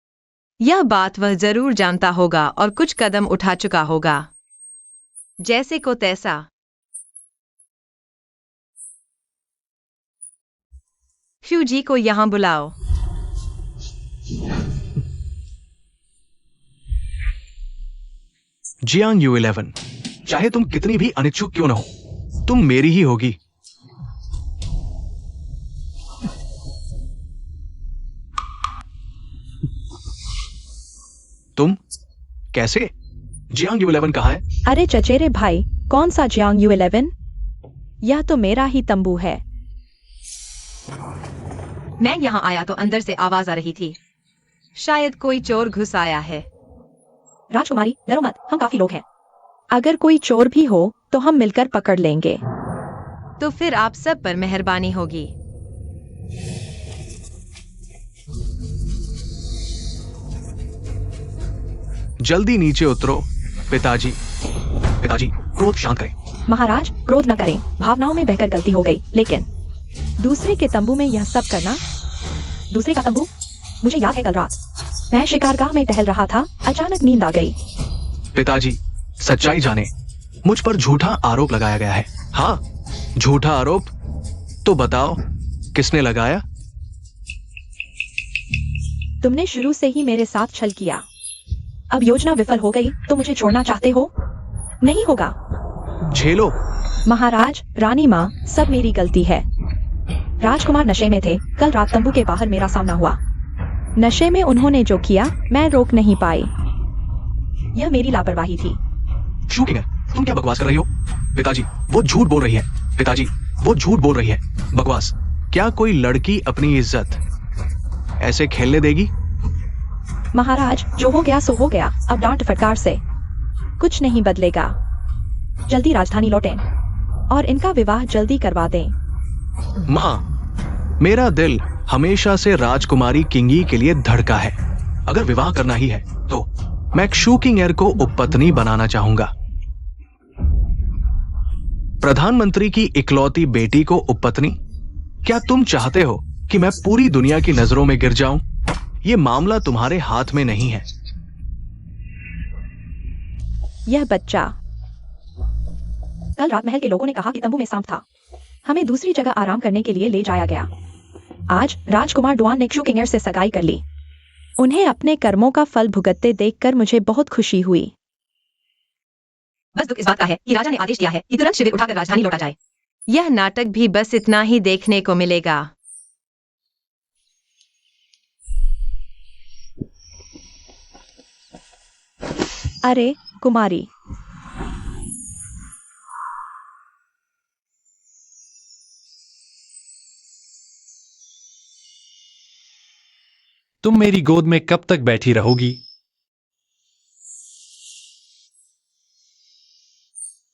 यह बात वह जरूर जानता होगा और कुछ कदम उठा चुका होगा। जैसे को तैसा। फ्यूजी को यहां बुलाओ। जियांग U11, चाहे तुम कितनी भी अनिच्छुक क्यों न हो, तुम मेरी ही होगी। तुम कैसे? जियांग U11 कहाँ है? अरे चचेरे भाई, कौन सा जियांग U11? यह तो मेरा ही तंबू है। मैं यहाँ आया तो अंदर से आवाज आ रही थी। शायद कोई चोर घुस आया है। राजकुमारी, डरो मत, हम काफी लोग हैं। अगर कोई चोर भी हो तो हम मिलकर पकड़ लेंगे। तो फिर आप सब पर मेहरबानी होगी। जल्दी नीचे उतरो पिताजी। पिताजी, क्रोध शांत करें। महाराज, क्रोध न करें, भावनाओं में बहकर गलती हो गई, लेकिन दूसरे के तंबू में यह सब करना। दूसरे का तंबू? मुझे याद है कल रात मैं शिकारगाह में टहल रहा था, अचानक नींद आ गई। पिताजी, सच्चाई जाने, मुझ पर झूठा आरोप लगाया गया है। हाँ, झूठा आरोप? तो बताओ किसने लगाया? तुमने शुरू से ही मेरे साथ छल किया। अब योजना विफल हो गई तो मुझे छोड़ना चाहते हो? नहीं होगा। झेलो। महाराज, रानी माँ, सब मेरी गलती है। राजकुमार नशे में थे, कल रात तंबू के बाहर मेरा सामना हुआ। नशे में उन्होंने जो किया मैं रोक नहीं पाई। यह मेरी लापरवाही थी। शूटिंग है, तुम क्या बकवास कर रही हो? पिताजी, वो झूठ बोल रही है। पिताजी, वो झूठ बोल रही है। बकवास। क्या कोई लड़की अपनी इज्जत ऐसे खेलने देगी? महाराज, जो हो गया सो हो गया, अब डांट फटकार से कुछ नहीं बदलेगा। जल्दी राजधानी लौटें और इनका विवाह जल्दी करवा दें। माँ, मेरा दिल हमेशा से राजकुमारी किंगी के लिए धड़का है। अगर विवाह करना ही है तो मैं शूकिंग एयर को उपपत्नी बनाना चाहूंगा। प्रधानमंत्री की इकलौती बेटी को उपपत्नी? क्या तुम चाहते हो कि मैं पूरी दुनिया की नजरों में गिर जाऊं? यह मामला तुम्हारे हाथ में नहीं है। यह बच्चा, कल रात महल के लोगों ने कहा कि तंबू में सांप था। हमें दूसरी जगह आराम करने के लिए ले जाया गया। आज राजकुमार डुआन ने शूकिंग एयर से सगाई कर ली। उन्हें अपने कर्मों का फल भुगतते देखकर मुझे बहुत खुशी हुई। बस दुख इस बात का है कि राजा ने आदेश दिया है कि तुरंत शिविर उठाकर राजधानी लौटा जाए। यह नाटक भी बस इतना ही देखने को मिलेगा। अरे कुमारी, तुम मेरी गोद में कब तक बैठी रहोगी?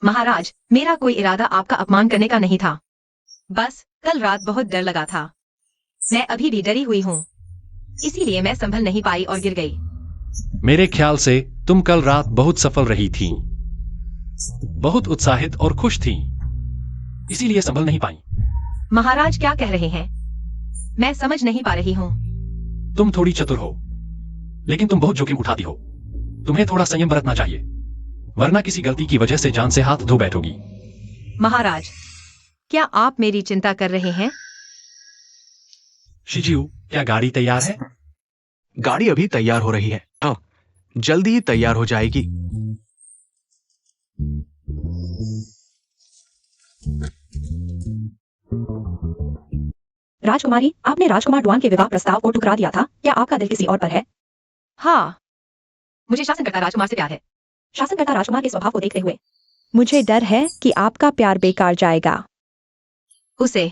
महाराज, मेरा कोई इरादा आपका अपमान करने का नहीं था। बस कल रात बहुत डर लगा था। मैं अभी भी डरी हुई हूँ, इसीलिए मैं संभल नहीं पाई और गिर गई। मेरे ख्याल से तुम कल रात बहुत सफल रही थी, बहुत उत्साहित और खुश थी, इसीलिए संभल नहीं पाई। महाराज क्या कह रहे हैं? मैं समझ नहीं पा रही हूँ। तुम थोड़ी चतुर हो, लेकिन तुम बहुत जोखिम उठाती हो। तुम्हें थोड़ा संयम बरतना चाहिए, वरना किसी गलती की वजह से जान से हाथ धो बैठोगी। महाराज, क्या आप मेरी चिंता कर रहे हैं? शिजियू, क्या गाड़ी तैयार है? गाड़ी अभी तैयार हो रही है। हाँ, जल्दी ही तैयार हो जाएगी। राजकुमारी, आपने राजकुमार डुआन के विवाह प्रस्ताव को ठुकरा दिया था। क्या आपका दिल किसी और पर है? हाँ, मुझे शासनकर्ता राजकुमार से प्यार है। शासनकर्ता राजकुमार के स्वभाव को देखते हुए मुझे डर है कि आपका प्यार बेकार जाएगा। उसे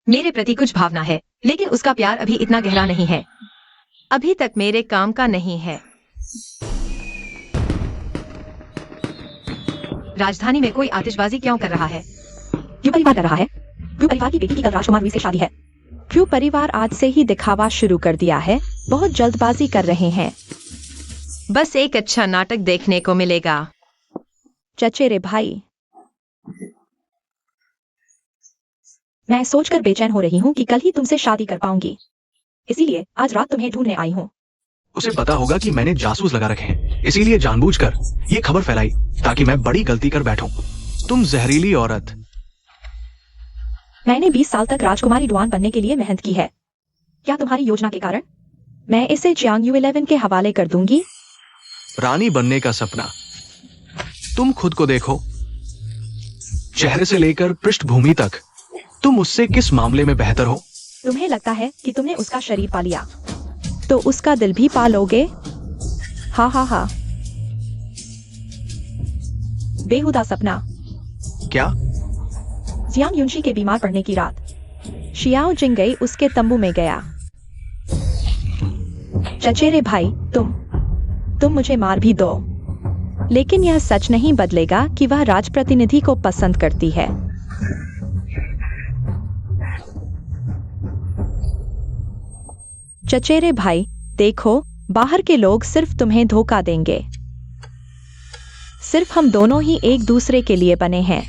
मेरे प्रति कुछ भावना है, लेकिन उसका प्यार अभी इतना गहरा नहीं है। अभी तक मेरे काम का नहीं है। राजधानी में कोई आतिशबाजी क्यों कर रहा है? क्यों परिवार कर रहा है? क्यों परिवार की बेटी की कल राजकुमार वी से शादी है? क्यों परिवार आज से ही दिखावा शुरू कर दिया है? बहुत जल्दबाजी कर रहे हैं। बस एक अच्छा नाटक देखने को मिलेगा। चचेरे भाई, मैं सोचकर बेचैन हो रही हूँ कि कल ही तुमसे शादी कर पाऊंगी, इसीलिए आज रात तुम्हें ढूंढने आई हूँ। उसे पता होगा कि मैंने जासूस लगा रखे हैं, इसीलिए जानबूझकर ये खबर फैलाई ताकि मैं बड़ी गलती कर बैठूं। तुम जहरीली औरत। मैंने 20 साल तक राजकुमारी डुआन बनने के लिए मेहनत की है। क्या तुम्हारी योजना के कारण मैं इसे जियांग यू11 के हवाले कर दूंगी? रानी बनने का सपना। तुम खुद को देखो, चेहरे से लेकर पृष्ठभूमि तक तुम उससे किस मामले में बेहतर हो? तुम्हें लगता है कि तुमने उसका शरीर पा लिया तो उसका दिल भी पा लोगे? हा हा हा, बेहुदा सपना। क्या? जियांग युनशी के बीमार पड़ने की रात शियाओ जिंगई उसके तंबू में गया। चचेरे भाई, तुम मुझे मार भी दो, लेकिन यह सच नहीं बदलेगा कि वह राजप्रतिनिधि को पसंद करती है। चचेरे भाई, देखो, बाहर के लोग सिर्फ तुम्हें धोखा देंगे। सिर्फ हम दोनों ही एक दूसरे के लिए बने हैं।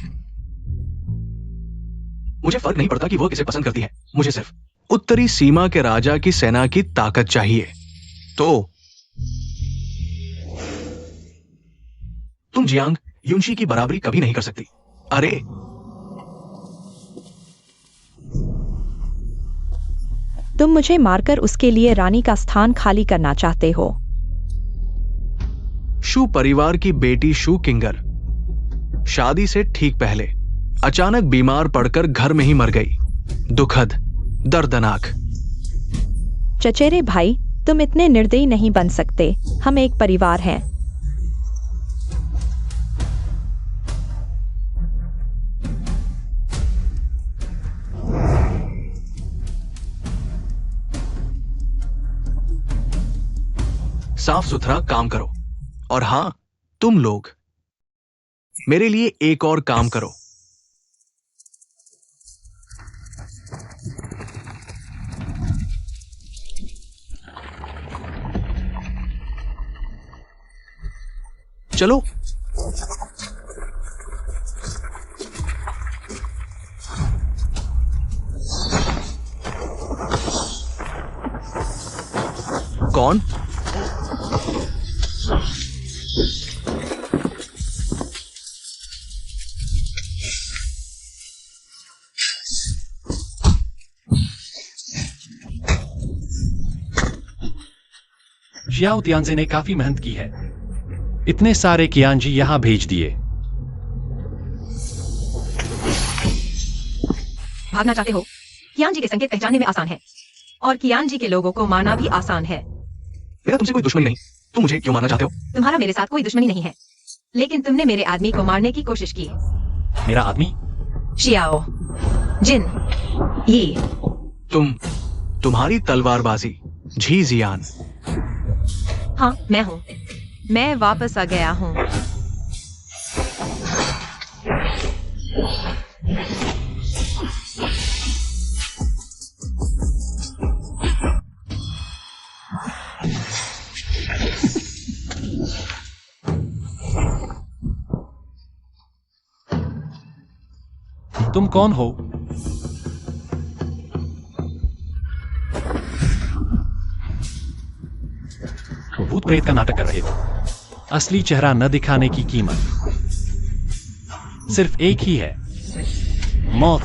मुझे फर्क नहीं पड़ता कि वो किसे पसंद करती है, मुझे सिर्फ उत्तरी सीमा के राजा की सेना की ताकत चाहिए। तो तुम जियांग युनशी की बराबरी कभी नहीं कर सकती। अरे तुम मुझे मारकर उसके लिए रानी का स्थान खाली करना चाहते हो। शू परिवार की बेटी शू किंगर शादी से ठीक पहले अचानक बीमार पड़कर घर में ही मर गई। दुखद, दर्दनाक। चचेरे भाई, तुम इतने निर्दयी नहीं बन सकते। हम एक परिवार हैं। साफ सुथरा काम करो। और हां, तुम लोग मेरे लिए एक और काम करो। चलो। कौन? शियाओ तियानजे ने काफी मेहनत की है। इतने सारे कियानजी यहां भेज दिए। भागना चाहते हो? कियान जी के संकेत पहचानने में आसान है और कियान जी के लोगों को मारना भी आसान है। मेरा तुमसे कोई दुश्मनी नहीं, तुम मुझे क्यों मारना चाहते हो? तुम्हारा मेरे साथ कोई दुश्मनी नहीं है, लेकिन तुमने मेरे आदमी को मारने की कोशिश की। मेरा आदमी? शियाओ जिन ये। तुम्हारी तलवारबाजी झी जियान। हाँ, मैं हूँ। मैं वापस आ गया हूँ। तुम कौन हो? भूत प्रेत का नाटक कर रहे हो। असली चेहरा न दिखाने की कीमत सिर्फ एक ही है, मौत।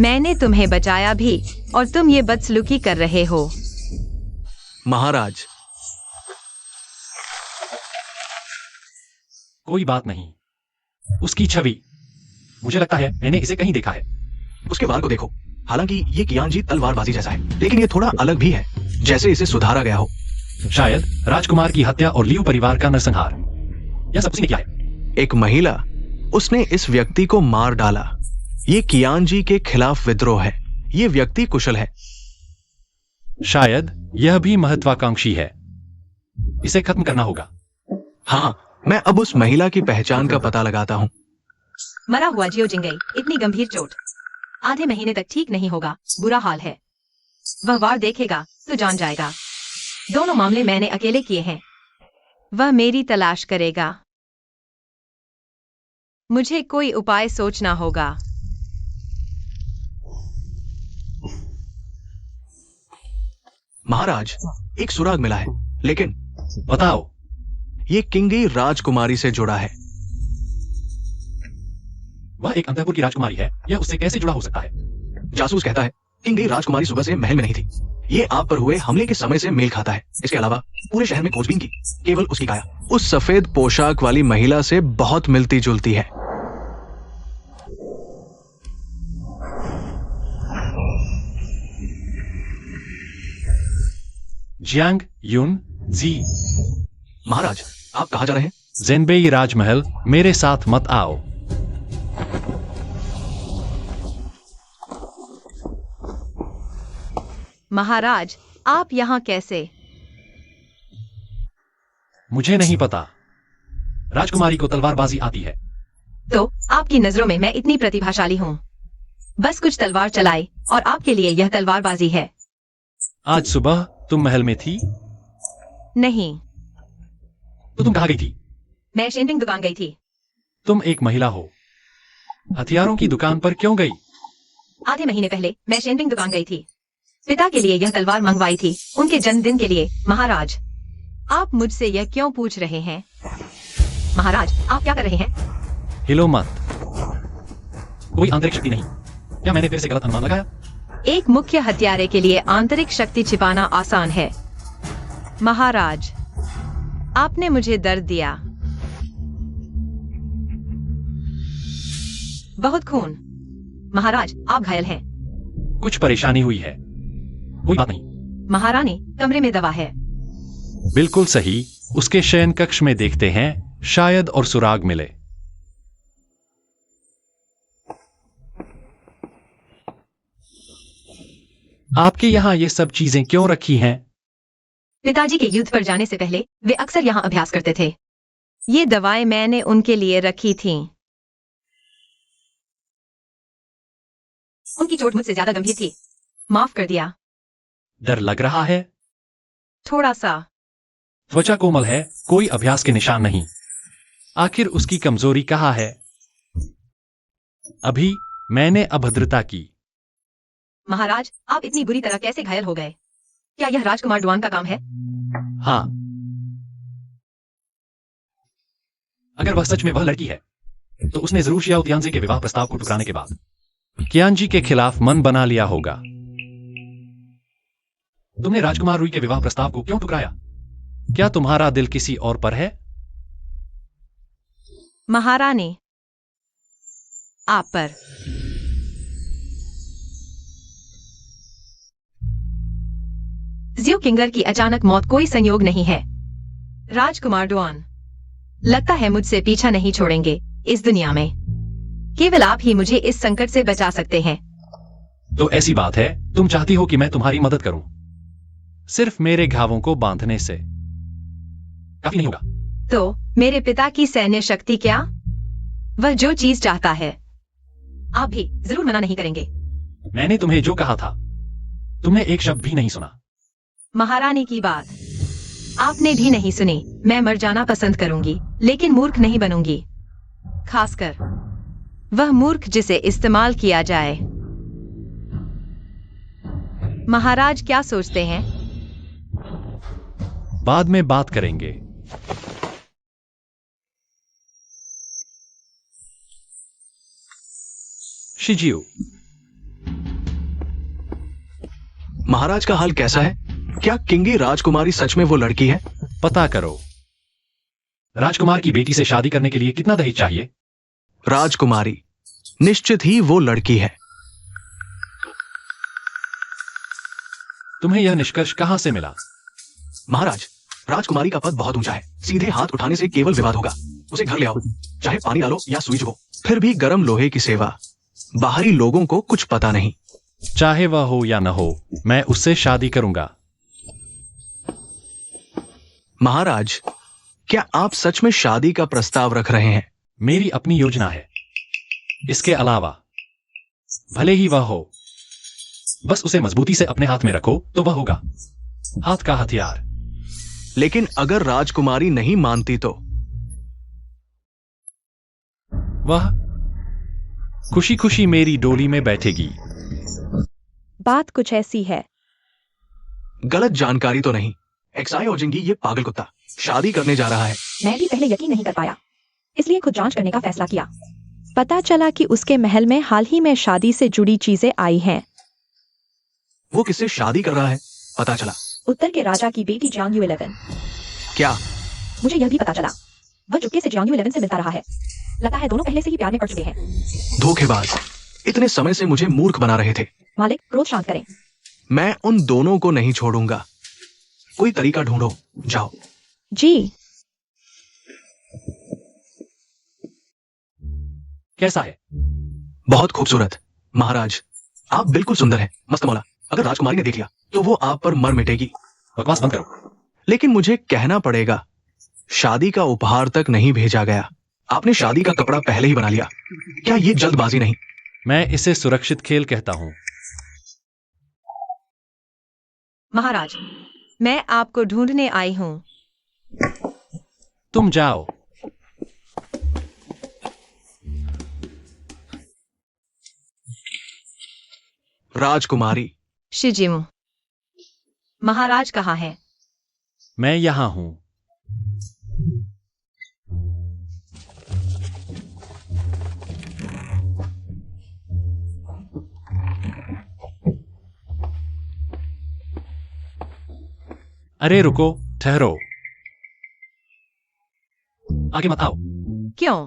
मैंने तुम्हें बचाया भी और तुम ये बदसलूकी कर रहे हो। महाराज, कोई बात नहीं। उसकी छवि, मुझे लगता है मैंने इसे कहीं देखा है। उसके वार को देखो। हालांकि ये कियानजी तलवारबाजी जैसा है, लेकिन ये थोड़ा अलग भी है, जैसे इसे सुधारा गया हो। शायद राजकुमार की हत्या और लियू परिवार का नरसंहार। यह सब उसने किया है। एक महिला, उसने इस व्यक्ति को मार डाला। ये कियानजी के खिलाफ विद्रोह है। ये व्यक्ति कुशल है। शायद यह भी महत्वाकांक्षी है। इसे खत्म करना होगा। हाँ, मैं अब उस महिला की पहचान का पता लगाता हूं। मरा हुआ जियो जिंगई, इतनी गंभीर चोट, आधे महीने तक ठीक नहीं होगा, बुरा हाल है। वह वार देखेगा तो जान जाएगा। दोनों मामले मैंने अकेले किए हैं। वह मेरी तलाश करेगा। मुझे कोई उपाय सोचना होगा। महाराज, एक सुराग मिला है, लेकिन बताओ। ये किंगी राजकुमारी से जुड़ा है। वह एक अंतःपुर की राजकुमारी है, यह उससे कैसे जुड़ा हो सकता है? जासूस कहता है किंगी राजकुमारी सुबह से महल में नहीं थी। ये आप पर हुए हमले के समय से मेल खाता है। इसके अलावा पूरे शहर में खोजबीन की, केवल उसकी काया उस सफेद पोशाक वाली महिला से बहुत मिलती जुलती है। जियांग युन जी। महाराज, आप कहाँ जा रहे हैं? ज़ेनबेई राजमहल, मेरे साथ मत आओ। महाराज, आप यहाँ कैसे? मुझे नहीं पता। राजकुमारी को तलवारबाजी आती है। तो आपकी नजरों में मैं इतनी प्रतिभाशाली हूँ? बस कुछ तलवार चलाई और आपके लिए यह तलवारबाजी है। आज सुबह तुम महल में थी? नहीं। तो तुम कहाँ गई थी? मैं शेंटिंग दुकान गई थी। तुम एक महिला हो, हथियारों की दुकान पर क्यों गई? आधे महीने पहले मैं शेंटिंग दुकान गई थी। पिता के लिए यह तलवार मंगवाई थी, उनके जन्मदिन के लिए। महाराज, आप मुझसे यह क्यों पूछ रहे हैं? महाराज, आप क्या कर रहे हैं? हिलो मत। कोई आंतरिक शक्ति नहीं। क्या मैंने फिर से गलत अनुमान लगाया? एक मुख्य हत्यारे के लिए आंतरिक शक्ति छिपाना आसान है। महाराज, आपने मुझे दर्द दिया। बहुत खून। महाराज, आप घायल हैं। कुछ परेशानी हुई है। कोई बात नहीं। महारानी, कमरे में दवा है। बिल्कुल सही। उसके शयन कक्ष में देखते हैं, शायद और सुराग मिले। आपके यहां ये सब चीजें क्यों रखी हैं? पिताजी के युद्ध पर जाने से पहले वे अक्सर यहाँ अभ्यास करते थे। ये दवाएं मैंने उनके लिए रखी थीं। उनकी चोट मुझसे ज्यादा गंभीर थी। माफ कर दिया। डर लग रहा है? थोड़ा सा। त्वचा कोमल है, कोई अभ्यास के निशान नहीं। आखिर उसकी कमजोरी कहाँ है? अभी मैंने अभद्रता की। महाराज, आप इतनी बुरी तरह कैसे घायल हो गए? क्या यह राजकुमार डुआन का काम है? हाँ। अगर वह सच में वह लड़की है, तो उसने जरूर शियाओ तियानजी के विवाह प्रस्ताव को ठुकराने के बाद कियानजी के खिलाफ मन बना लिया होगा। तुमने राजकुमार रुई के विवाह प्रस्ताव को क्यों ठुकराया? क्या तुम्हारा दिल किसी और पर है? महारानी, आप पर। जियो किंगर की अचानक मौत कोई संयोग नहीं है। राजकुमार डुआन, लगता है मुझसे पीछा नहीं छोड़ेंगे इस दुनिया में। केवल आप ही मुझे इस संकट से बचा सकते हैं। तो ऐसी बात है, तुम चाहती हो कि मैं तुम्हारी मदद करूं? सिर्फ मेरे घावों को बांधने से काफी नहीं होगा। तो मेरे पिता की सैन्य शक्ति क्या? वह जो चीज चाहता है, आप भी जरूर मना नहीं करेंगे। मैंने तुम्हें जो कहा था, तुमने एक शब्द भी नहीं सुना। महारानी की बात आपने भी नहीं सुनी। मैं मर जाना पसंद करूंगी, लेकिन मूर्ख नहीं बनूंगी। खासकर वह मूर्ख जिसे इस्तेमाल किया जाए। महाराज क्या सोचते हैं? बाद में बात करेंगे। शिजियो, महाराज का हाल कैसा है? क्या किंगी राजकुमारी सच में वो लड़की है? पता करो। राजकुमार की बेटी से शादी करने के लिए कितना दहेज चाहिए? राजकुमारी, निश्चित ही वो लड़की है। तुम्हें यह निष्कर्ष कहां से मिला? महाराज, राजकुमारी का पद बहुत ऊंचा है। सीधे हाथ उठाने से केवल विवाद होगा। उसे घर ले आओ, चाहे पानी डालो या सुई चुभो। फिर भी गर्म लोहे की सेवा। बाहरी लोगों को कुछ पता नहीं। चाहे वह हो या न हो, मैं उससे शादी करूंगा। महाराज, क्या आप सच में शादी का प्रस्ताव रख रहे हैं? मेरी अपनी योजना है। इसके अलावा भले ही वह हो, बस उसे मजबूती से अपने हाथ में रखो तो वह होगा हाथ का हथियार। लेकिन अगर राजकुमारी नहीं मानती तो? वह खुशी खुशी मेरी डोली में बैठेगी। बात कुछ ऐसी है। गलत जानकारी तो नहीं? एक्साई ओजिंगी ये पागल कुत्ता शादी करने जा रहा है। मैं भी पहले यकीन नहीं कर पाया, इसलिए खुद जांच करने का फैसला किया। पता चला कि उसके महल में हाल ही में शादी से जुड़ी चीजें आई हैं। वो किससे शादी कर रहा है पता चला? उत्तर के राजा की बेटी जियांग 11। क्या? मुझे यह भी पता चला वह चुपके से जियांग 11 से मिलता रहा है। लगता है दोनों पहले से ही प्यार में पड़ चुके हैं। धोखेबाज, इतने समय से मुझे मूर्ख बना रहे थे। मालिक, क्रोध शांत करें। मैं उन दोनों को नहीं छोड़ूंगा। कोई तरीका ढूंढो, जाओ। जी। कैसा है? बहुत खूबसूरत महाराज, आप बिल्कुल सुंदर हैं। मस्त मौला, अगर राजकुमारी ने देख लिया तो वो आप पर मर मिटेगी। बकवास बंद करो। लेकिन मुझे कहना पड़ेगा, शादी का उपहार तक नहीं भेजा गया। आपने शादी का कपड़ा पहले ही बना लिया। क्या ये जल्दबाजी नहीं? मैं इसे सुरक्षित खेल कहता हूं। महाराज, मैं आपको ढूंढने आई हूं। तुम जाओ। राजकुमारी। शिजिमु, महाराज कहाँ है? मैं यहां हूं। अरे रुको, ठहरो। आगे मत आओ। क्यों?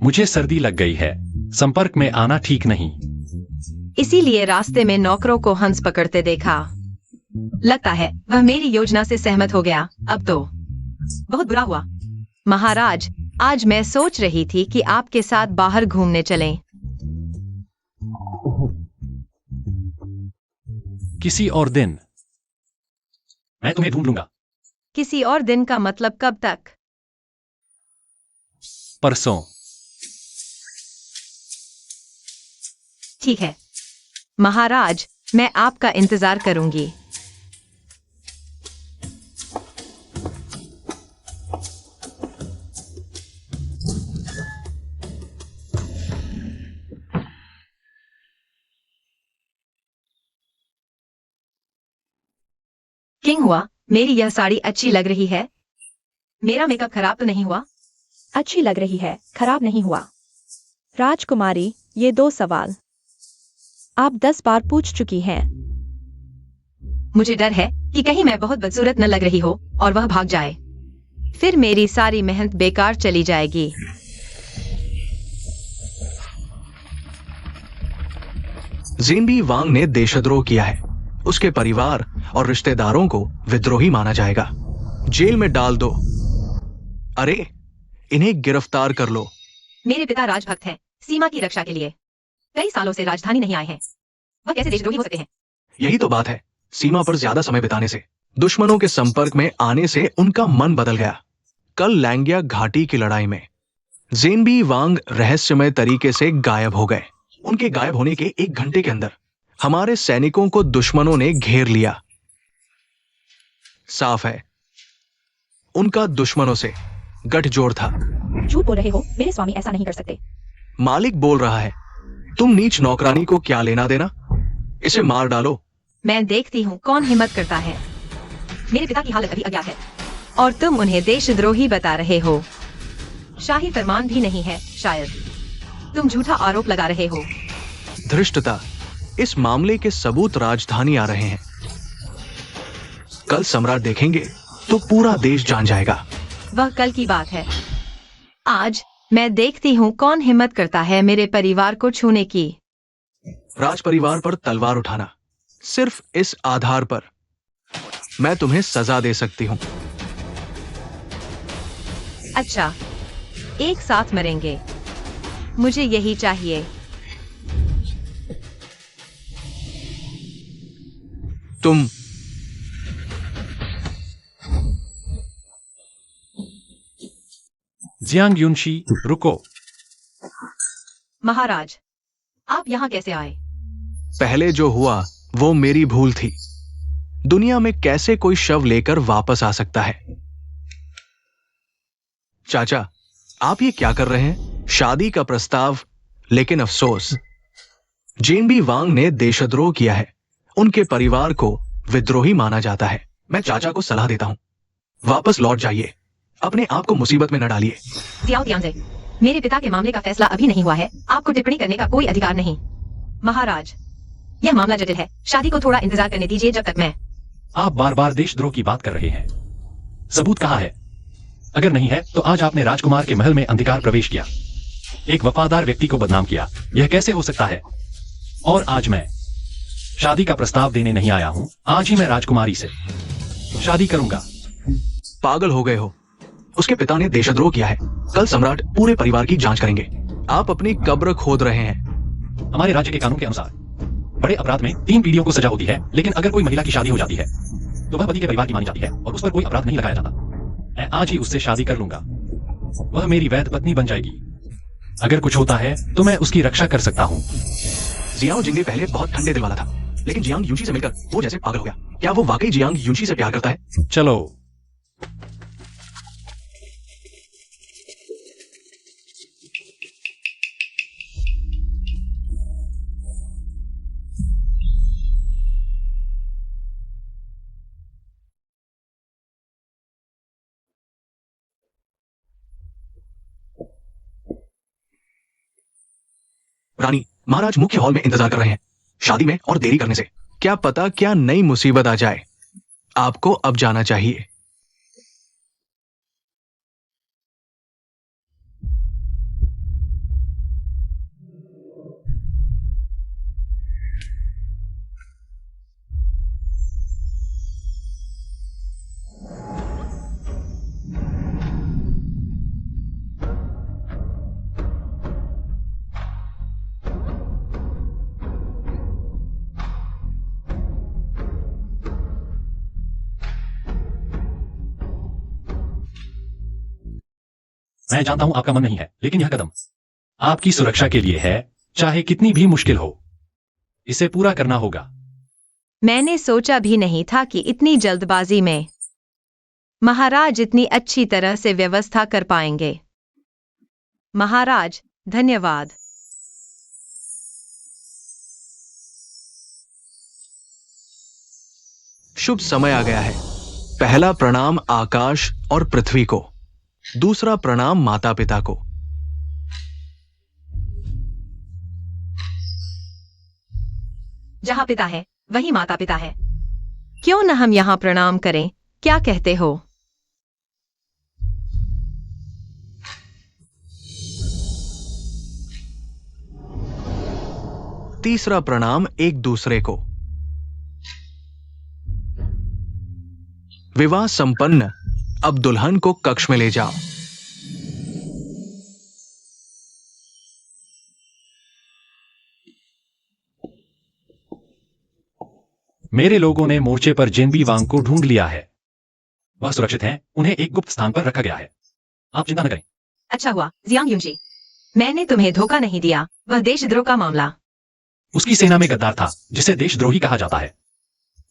मुझे सर्दी लग गई है, संपर्क में आना ठीक नहीं। इसीलिए रास्ते में नौकरों को हंस पकड़ते देखा। लगता है वह मेरी योजना से सहमत हो गया। अब तो बहुत बुरा हुआ। महाराज, आज मैं सोच रही थी कि आपके साथ बाहर घूमने चलें। किसी और दिन। मैं तुम्हें ढूंढ लूंगा। किसी और दिन का मतलब कब तक? परसों। ठीक है महाराज, मैं आपका इंतजार करूंगी। किंग हुआ, मेरी यह साड़ी अच्छी लग रही है। मेरा मेकअप खराब तो नहीं हुआ? अच्छी लग रही है, खराब नहीं हुआ। राजकुमारी, ये 2 सवाल आप 10 बार पूछ चुकी हैं। मुझे डर है कि कहीं मैं बहुत बदसूरत न लग रही हो और वह भाग जाए। फिर मेरी सारी मेहनत बेकार चली जाएगी। ज़ेनबी वांग ने देशद्रोह किया है। उसके परिवार और रिश्तेदारों को विद्रोही माना जाएगा। जेल में डाल दो। अरे, इन्हें गिरफ्तार कर लो। मेरे पिता राजभक्त हैं, सीमा की रक्षा के लिए कई सालों से राजधानी नहीं आए हैं। वह कैसे देशद्रोही हो सकते हैं? यही तो बात है, सीमा पर ज्यादा समय बिताने से, दुश्मनों के संपर्क में आने से उनका मन बदल गया। कल लैंगिया घाटी की लड़ाई में ज़ेनबी वांग रहस्यमय तरीके से गायब हो गए। उनके गायब होने के 1 घंटे के अंदर हमारे सैनिकों को दुश्मनों ने घेर लिया। साफ है, उनका दुश्मनों से गठजोड़ था। झूठ बोल रहे हो, मेरे स्वामी ऐसा नहीं कर सकते। मालिक बोल रहा है, तुम नीच नौकरानी को क्या लेना देना? इसे मार डालो। मैं देखती हूँ कौन हिम्मत करता है। मेरे पिता की हालत अभी अज्ञात है और तुम उन्हें देशद्रोही बता रहे हो। शाही फरमान भी नहीं है शायद। तुम झूठा आरोप लगा रहे हो। धृष्टता, इस मामले के सबूत राजधानी आ रहे हैं। कल सम्राट देखेंगे तो पूरा देश जान जाएगा। वह कल की बात है। आज मैं देखती हूँ कौन हिम्मत करता है मेरे परिवार को छूने की। राज परिवार पर तलवार उठाना, सिर्फ इस आधार पर मैं तुम्हें सजा दे सकती हूँ। अच्छा, एक साथ मरेंगे। मुझे यही चाहिए। तुम जियांग युनशी, रुको। महाराज, आप यहाँ कैसे आए? पहले जो हुआ वो मेरी भूल थी। दुनिया में कैसे कोई शव लेकर वापस आ सकता है? चाचा, आप ये क्या कर रहे हैं? शादी का प्रस्ताव, लेकिन अफसोस, जेनबी वांग ने देशद्रोह किया है। उनके परिवार को विद्रोही माना जाता है। मैं चाचा को सलाह देता हूं, वापस लौट जाइए, अपने आप को मुसीबत में न डालिए। जियाओ तियांजे, मेरे पिता के मामले का फैसला अभी नहीं हुआ है। आपको टिप्पणी करने का कोई अधिकार नहीं। महाराज, यह मामला जटिल है। शादी को थोड़ा इंतजार करने दीजिए जब तक मैं। आप बार बार देशद्रोह की बात कर रहे हैं। सबूत कहाँ है? अगर नहीं है तो आज आपने राजकुमार के महल में अंधकार प्रवेश किया, एक वफादार व्यक्ति को बदनाम किया। यह कैसे हो सकता है? और आज मैं शादी का प्रस्ताव देने नहीं आया हूं। आज ही मैं राजकुमारी से शादी करूंगा। पागल हो गए हो? उसके पिता ने देशद्रोह किया है। कल सम्राट पूरे परिवार की जांच करेंगे। आप अपनी कब्र खोद रहे हैं। हमारे राज्य के कानून के अनुसार बड़े अपराध में 3 पीढ़ियों को सजा होती है, लेकिन अगर कोई महिला की शादी हो जाती है तो वह पति के परिवार की मानी जाती है और उस पर कोई अपराध नहीं लगाया जाता। मैं आज ही उससे शादी कर लूंगा। वह मेरी वैध पत्नी बन जाएगी। अगर कुछ होता है तो मैं उसकी रक्षा कर सकता हूं। जियांग जिंगली पहले बहुत ठंडे दिल वाला था, लेकिन जियांग यूनशी से मिलकर वो जैसे पागल हो गया। क्या वो वाकई जियांग यूनशी से प्यार करता है? चलो। रानी, महाराज मुख्य हॉल में इंतजार कर रहे हैं। शादी में और देरी करने से क्या पता क्या नई मुसीबत आ जाए। आपको अब जाना चाहिए। मैं जानता हूं आपका मन नहीं है, लेकिन यह कदम आपकी सुरक्षा के लिए है, चाहे कितनी भी मुश्किल हो। इसे पूरा करना होगा। मैंने सोचा भी नहीं था कि इतनी जल्दबाजी में महाराज इतनी अच्छी तरह से व्यवस्था कर पाएंगे। महाराज, धन्यवाद। शुभ समय आ गया है। पहला प्रणाम आकाश और पृथ्वी को, दूसरा प्रणाम माता पिता को। जहां पिता है वहीं माता पिता है। क्यों न हम यहां प्रणाम करें? क्या कहते हो? तीसरा प्रणाम एक दूसरे को। विवाह संपन्न। अब दुल्हन को कक्ष में ले जाओ। मेरे लोगों ने मोर्चे पर जेनबी वांग को ढूंढ लिया है। वह सुरक्षित हैं। उन्हें एक गुप्त स्थान पर रखा गया है। आप चिंता न करें। अच्छा हुआ जियांग यूनशी, मैंने तुम्हें धोखा नहीं दिया। वह देशद्रोह का मामला। उसकी सेना में गद्दार था, जिसे देशद्रोही कहा जाता है।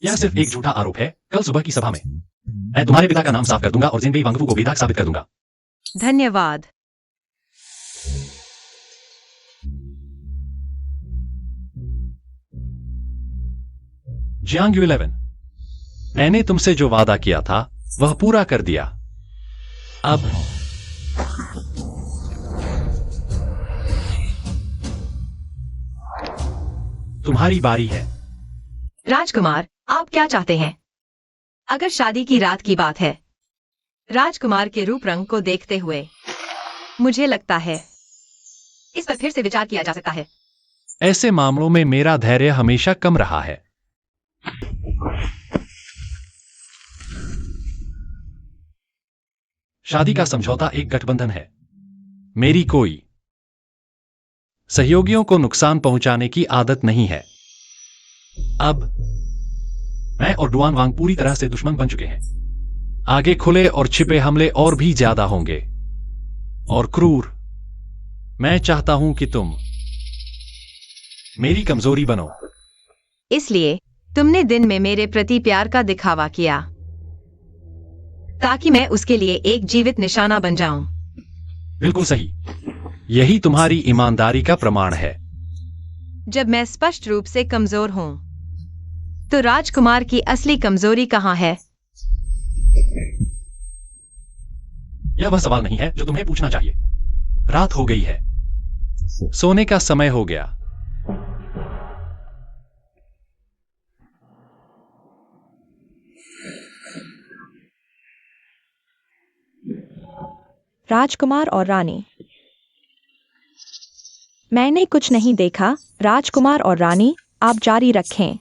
यह सिर्फ एक झूठा आरोप है। कल सुबह की सभा में मैं तुम्हारे पिता का नाम साफ कर दूंगा और जिनबी वांगफू को बेदाग साबित कर दूंगा। धन्यवाद। जियांग 11, मैंने तुमसे जो वादा किया था वह पूरा कर दिया। अब तुम्हारी बारी है। राजकुमार, आप क्या चाहते हैं? अगर शादी की रात की बात है, राजकुमार के रूप रंग को देखते हुए मुझे लगता है इस पर फिर से विचार किया जा सकता है। ऐसे मामलों में मेरा धैर्य हमेशा कम रहा है। शादी का समझौता एक गठबंधन है। मेरी कोई सहयोगियों को नुकसान पहुंचाने की आदत नहीं है। अब मैं और डुआन वांग पूरी तरह से दुश्मन बन चुके हैं। आगे खुले और छिपे हमले और भी ज्यादा होंगे। और क्रूर। मैं चाहता हूं कि तुम मेरी कमजोरी बनो। इसलिए तुमने दिन में मेरे प्रति प्यार का दिखावा किया ताकि मैं उसके लिए एक जीवित निशाना बन जाऊं। बिल्कुल सही। यही तुम्हारी ईमानदारी का प्रमाण है। जब मैं स्पष्ट रूप से कमजोर हूं तो राजकुमार की असली कमजोरी कहां है? यह वह सवाल नहीं है जो तुम्हें पूछना चाहिए। रात हो गई है, सोने का समय हो गया। राजकुमार और रानी। मैंने कुछ नहीं देखा। राजकुमार और रानी, आप जारी रखें।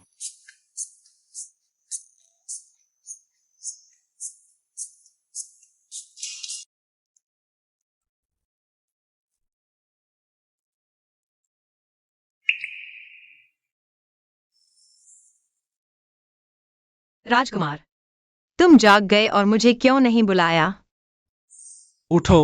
राजकुमार, तुम जाग गए और मुझे क्यों नहीं बुलाया? उठो।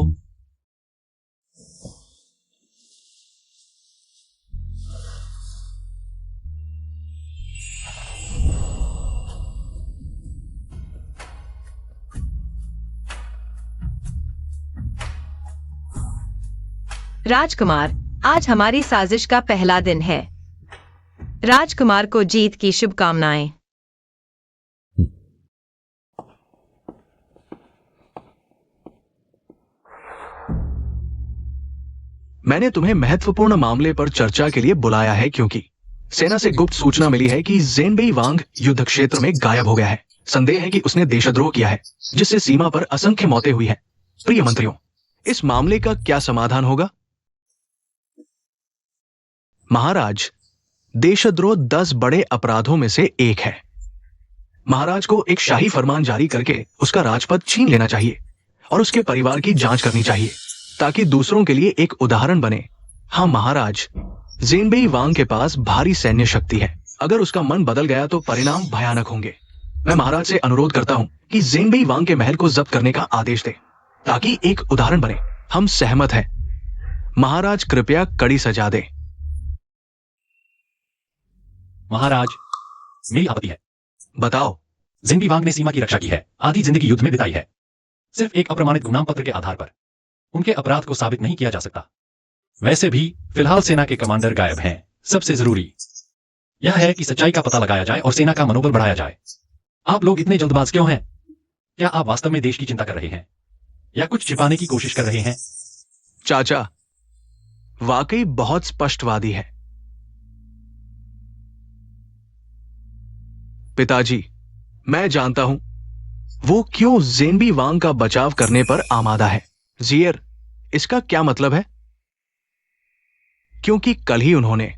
राजकुमार, आज हमारी साजिश का पहला दिन है। राजकुमार को जीत की शुभकामनाएं। मैंने तुम्हें महत्वपूर्ण मामले पर चर्चा के लिए बुलाया है क्योंकि सेना से गुप्त सूचना मिली है कि ज़ेनबेई वांग युद्ध क्षेत्र में गायब हो गया है। संदेह है कि उसने देशद्रोह किया है, जिससे सीमा पर असंख्य मौतें हुई हैं। प्रिय मंत्रियों, इस मामले का क्या समाधान होगा? महाराज, देशद्रोह 10 बड़े अपराधों में से एक है। महाराज को एक शाही फरमान जारी करके उसका राजपद छीन लेना चाहिए और उसके परिवार की जांच करनी चाहिए ताकि दूसरों के लिए एक उदाहरण बने। हाँ महाराज, ज़ेनबेई वांग के पास भारी सैन्य शक्ति है। अगर उसका मन बदल गया तो परिणाम भयानक होंगे। मैं महाराज से अनुरोध करता हूं कि ज़ेनबेई वांग के महल को जब्त करने का आदेश दे ताकि एक उदाहरण बने। हम सहमत हैं। महाराज कृपया कड़ी सजा दें। महाराज, मेरी आपत्ति है। बताओ। ज़ेनबेई वांग ने सीमा की रक्षा की है, आधी जिंदगी युद्ध में बिताई है। सिर्फ एक अप्रमाणित गुमनाम पत्र के आधार पर उनके अपराध को साबित नहीं किया जा सकता। वैसे भी फिलहाल सेना के कमांडर गायब हैं। सबसे जरूरी यह है कि सच्चाई का पता लगाया जाए और सेना का मनोबल बढ़ाया जाए। आप लोग इतने जल्दबाज क्यों हैं? क्या आप वास्तव में देश की चिंता कर रहे हैं या कुछ छिपाने की कोशिश कर रहे हैं? चाचा वाकई बहुत स्पष्टवादी है। पिताजी, मैं जानता हूं वो क्यों ज़ेनबेई वांग का बचाव करने पर आमादा है। जियर, इसका क्या मतलब है? क्योंकि कल ही उन्होंने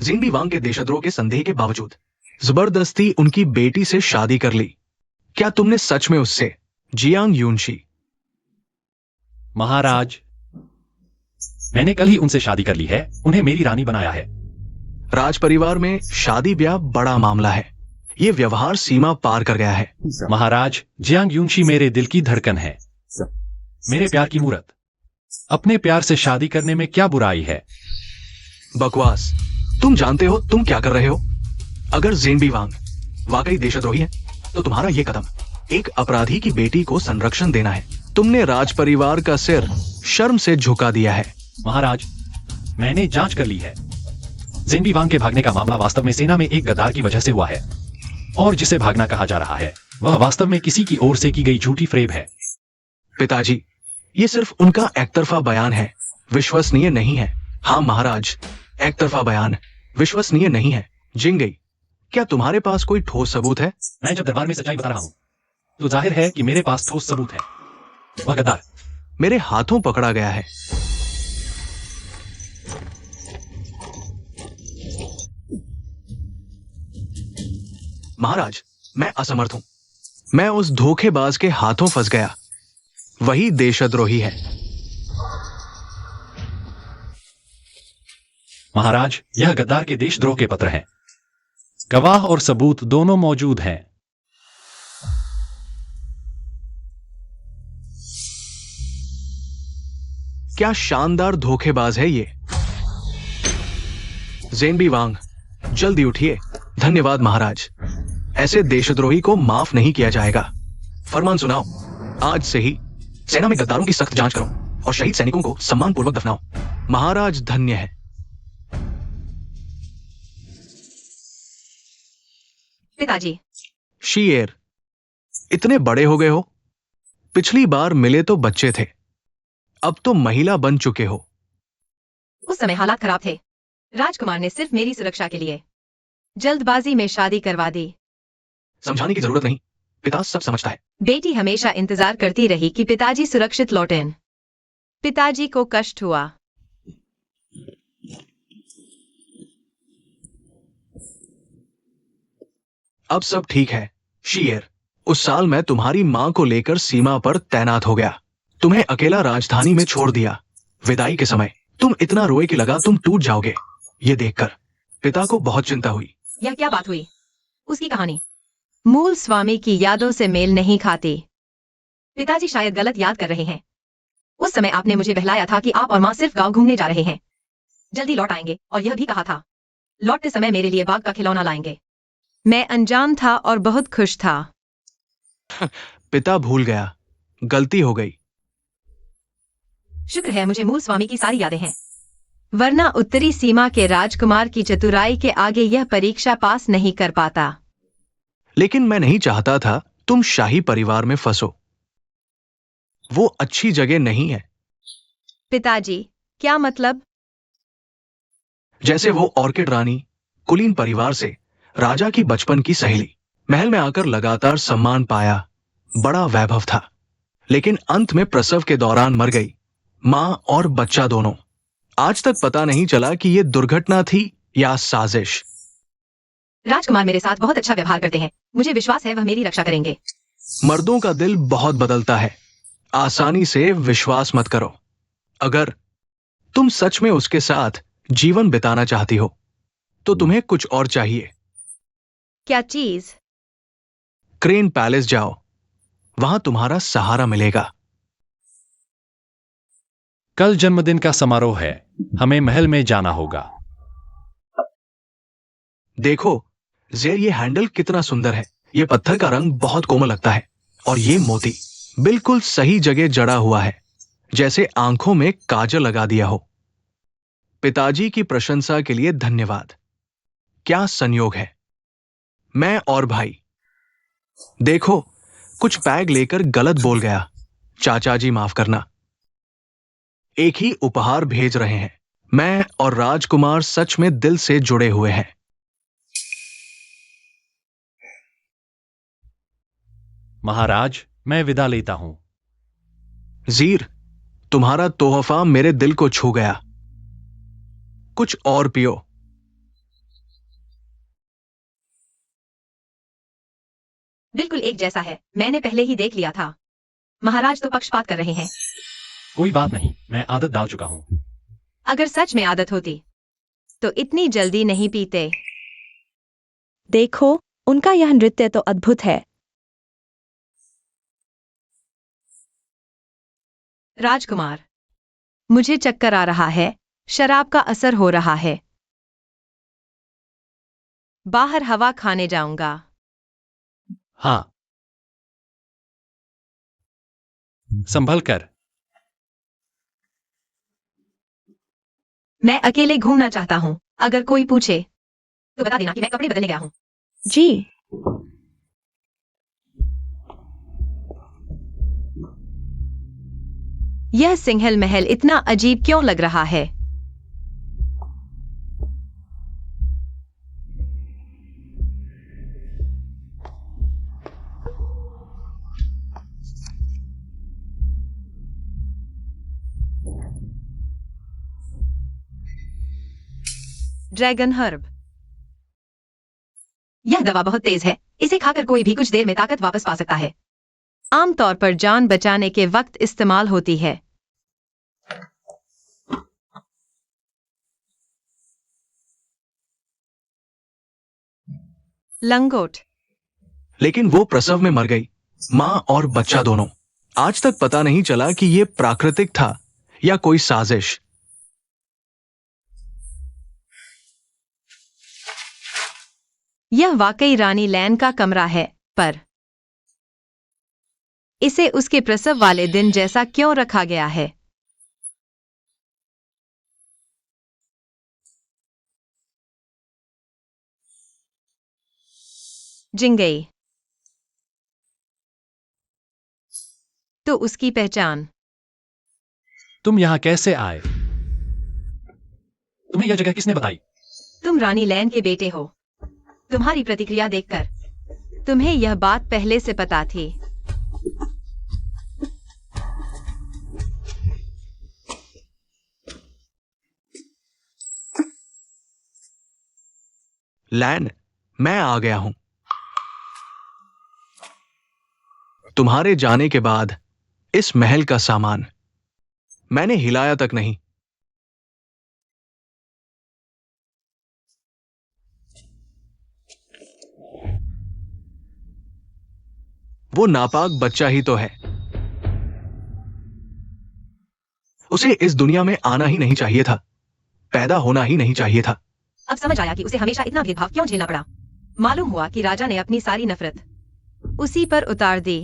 ज़ेनबेई वांग के देशद्रोह के संदेह के बावजूद जबरदस्ती उनकी बेटी से शादी कर ली। क्या तुमने सच में उससे जियांग यूनशी? महाराज, मैंने कल ही उनसे शादी कर ली है। उन्हें मेरी रानी बनाया है। राज परिवार में शादी ब्याह बड़ा मामला है। यह व्यवहार सीमा पार कर गया है। महाराज, जियांग यूनशी मेरे दिल की धड़कन है, मेरे प्यार की मूरत। अपने प्यार से शादी करने में क्या बुराई है? बकवास। तुम जानते हो तुम क्या कर रहे हो। अगर ज़ेनबेई वांग वाकई देशद्रोही है तो तुम्हारा यह कदम एक अपराधी की बेटी को संरक्षण देना है। तुमने राज परिवार का सिर शर्म से झुका दिया है। महाराज, मैंने जांच कर ली है। ज़ेनबेई वांग के भागने का मामला वास्तव में सेना में एक गद्दार की वजह से हुआ है और जिसे भागना कहा जा रहा है वह वास्तव में किसी की ओर से की गई झूठी फ्रेब है। पिताजी, ये सिर्फ उनका एकतरफा बयान है, विश्वसनीय नहीं है। हाँ महाराज, एकतरफा बयान विश्वसनीय नहीं है। जिंगई, क्या तुम्हारे पास कोई ठोस सबूत है? मैं जब दरबार में सच्चाई बता रहा हूं तो जाहिर है कि मेरे पास ठोस सबूत है। वह गद्दार मेरे हाथों पकड़ा गया है। महाराज, मैं असमर्थ हूं। मैं उस धोखेबाज के हाथों फंस गया। वही देशद्रोही है। महाराज, यह गद्दार के देशद्रोह के पत्र हैं। गवाह और सबूत दोनों मौजूद हैं। क्या शानदार धोखेबाज है ये। ज़ेनबी वांग, जल्दी उठिए। धन्यवाद महाराज। ऐसे देशद्रोही को माफ नहीं किया जाएगा। फरमान सुनाओ। आज से ही सेना में गद्दारों की सख्त जांच करो और शहीद सैनिकों को सम्मानपूर्वक दफनाओ। महाराज धन्य है। पिताजी। शीएर, इतने बड़े हो गए हो। पिछली बार मिले तो बच्चे थे, अब तो महिला बन चुके हो। उस समय हालात खराब थे। राजकुमार ने सिर्फ मेरी सुरक्षा के लिए जल्दबाजी में शादी करवा दी। समझाने की जरूरत नहीं, पिता सब समझता है। बेटी हमेशा इंतजार करती रही कि पिताजी सुरक्षित लौटें। पिताजी को कष्ट हुआ। अब सब ठीक है। शीएर, उस साल मैं तुम्हारी मां को लेकर सीमा पर तैनात हो गया, तुम्हें अकेला राजधानी में छोड़ दिया। विदाई के समय तुम इतना रोए कि लगा तुम टूट जाओगे। ये देखकर पिता को बहुत चिंता हुई। यह क्या बात हुई? उसकी कहानी मूल स्वामी की यादों से मेल नहीं खाती। पिताजी शायद गलत याद कर रहे हैं। उस समय आपने मुझे बहलाया था कि आप और मां सिर्फ गांव घूमने जा रहे हैं, जल्दी लौट आएंगे, और यह भी कहा था लौटते समय मेरे लिए बाग का खिलौना लाएंगे। मैं अनजान था और बहुत खुश था। पिता भूल गया, गलती हो गई। शुक्र है मुझे मूल स्वामी की सारी यादें हैं, वरना उत्तरी सीमा के राजकुमार की चतुराई के आगे यह परीक्षा पास नहीं कर पाता। लेकिन मैं नहीं चाहता था तुम शाही परिवार में फंसो। वो अच्छी जगह नहीं है। पिताजी, क्या मतलब? जैसे वो ऑर्किड रानी, कुलीन परिवार से, राजा की बचपन की सहेली, महल में आकर लगातार सम्मान पाया, बड़ा वैभव था, लेकिन अंत में प्रसव के दौरान मर गई, मां और बच्चा दोनों। आज तक पता नहीं चला कि ये दुर्घटना थी या साजिश। राजकुमार मेरे साथ बहुत अच्छा व्यवहार करते हैं, मुझे विश्वास है वह मेरी रक्षा करेंगे। मर्दों का दिल बहुत बदलता है, आसानी से विश्वास मत करो। अगर तुम सच में उसके साथ जीवन बिताना चाहती हो तो तुम्हें कुछ और चाहिए। क्या चीज? क्रेन पैलेस जाओ, वहां तुम्हारा सहारा मिलेगा। कल जन्मदिन का समारोह है, हमें महल में जाना होगा। देखो ज़ेर, ये हैंडल कितना सुंदर है। ये पत्थर का रंग बहुत कोमल लगता है, और ये मोती बिल्कुल सही जगह जड़ा हुआ है, जैसे आंखों में काजल लगा दिया हो। पिताजी की प्रशंसा के लिए धन्यवाद। क्या संयोग है, मैं और भाई। देखो, कुछ पैग लेकर गलत बोल गया, चाचा जी माफ करना। एक ही उपहार भेज रहे हैं। मैं और राजकुमार सच में दिल से जुड़े हुए हैं। महाराज, मैं विदा लेता हूं। ज़ीर, तुम्हारा तोहफा मेरे दिल को छू गया। कुछ और पियो। बिल्कुल एक जैसा है, मैंने पहले ही देख लिया था। महाराज तो पक्षपात कर रहे हैं। कोई बात नहीं, मैं आदत डाल चुका हूं। अगर सच में आदत होती तो इतनी जल्दी नहीं पीते। देखो, उनका यह नृत्य तो अद्भुत है। राजकुमार, मुझे चक्कर आ रहा है, शराब का असर हो रहा है। बाहर हवा खाने जाऊंगा। हाँ, संभल कर। मैं अकेले घूमना चाहता हूं, अगर कोई पूछे तो बता देना कि मैं कपड़े बदलने गया हूं। जी। यह सिंहल महल इतना अजीब क्यों लग रहा है? Dragon herb. यह दवा बहुत तेज है, इसे खाकर कोई भी कुछ देर में ताकत वापस पा सकता है। आमतौर पर जान बचाने के वक्त इस्तेमाल होती है। लंगोट। लेकिन वो प्रसव में मर गई, मां और बच्चा दोनों। आज तक पता नहीं चला कि ये प्राकृतिक था या कोई साजिश? यह वाकई रानी लैन का कमरा है, पर इसे उसके प्रसव वाले दिन जैसा क्यों रखा गया है? जिंगई, तो उसकी पहचान? तुम यहां कैसे आए? तुम्हें यह जगह किसने बताई? तुम रानी लैन के बेटे हो। तुम्हारी प्रतिक्रिया देखकर तुम्हें यह बात पहले से पता थी। लैन, मैं आ गया हूं। तुम्हारे जाने के बाद इस महल का सामान मैंने हिलाया तक नहीं। वो नापाक बच्चा ही तो है। उसे इस दुनिया में आना ही नहीं चाहिए था, पैदा होना ही नहीं चाहिए था। अब समझ आया कि उसे हमेशा इतना भेदभाव क्यों झेलना पड़ा। मालूम हुआ कि राजा ने अपनी सारी नफरत उसी पर उतार दी।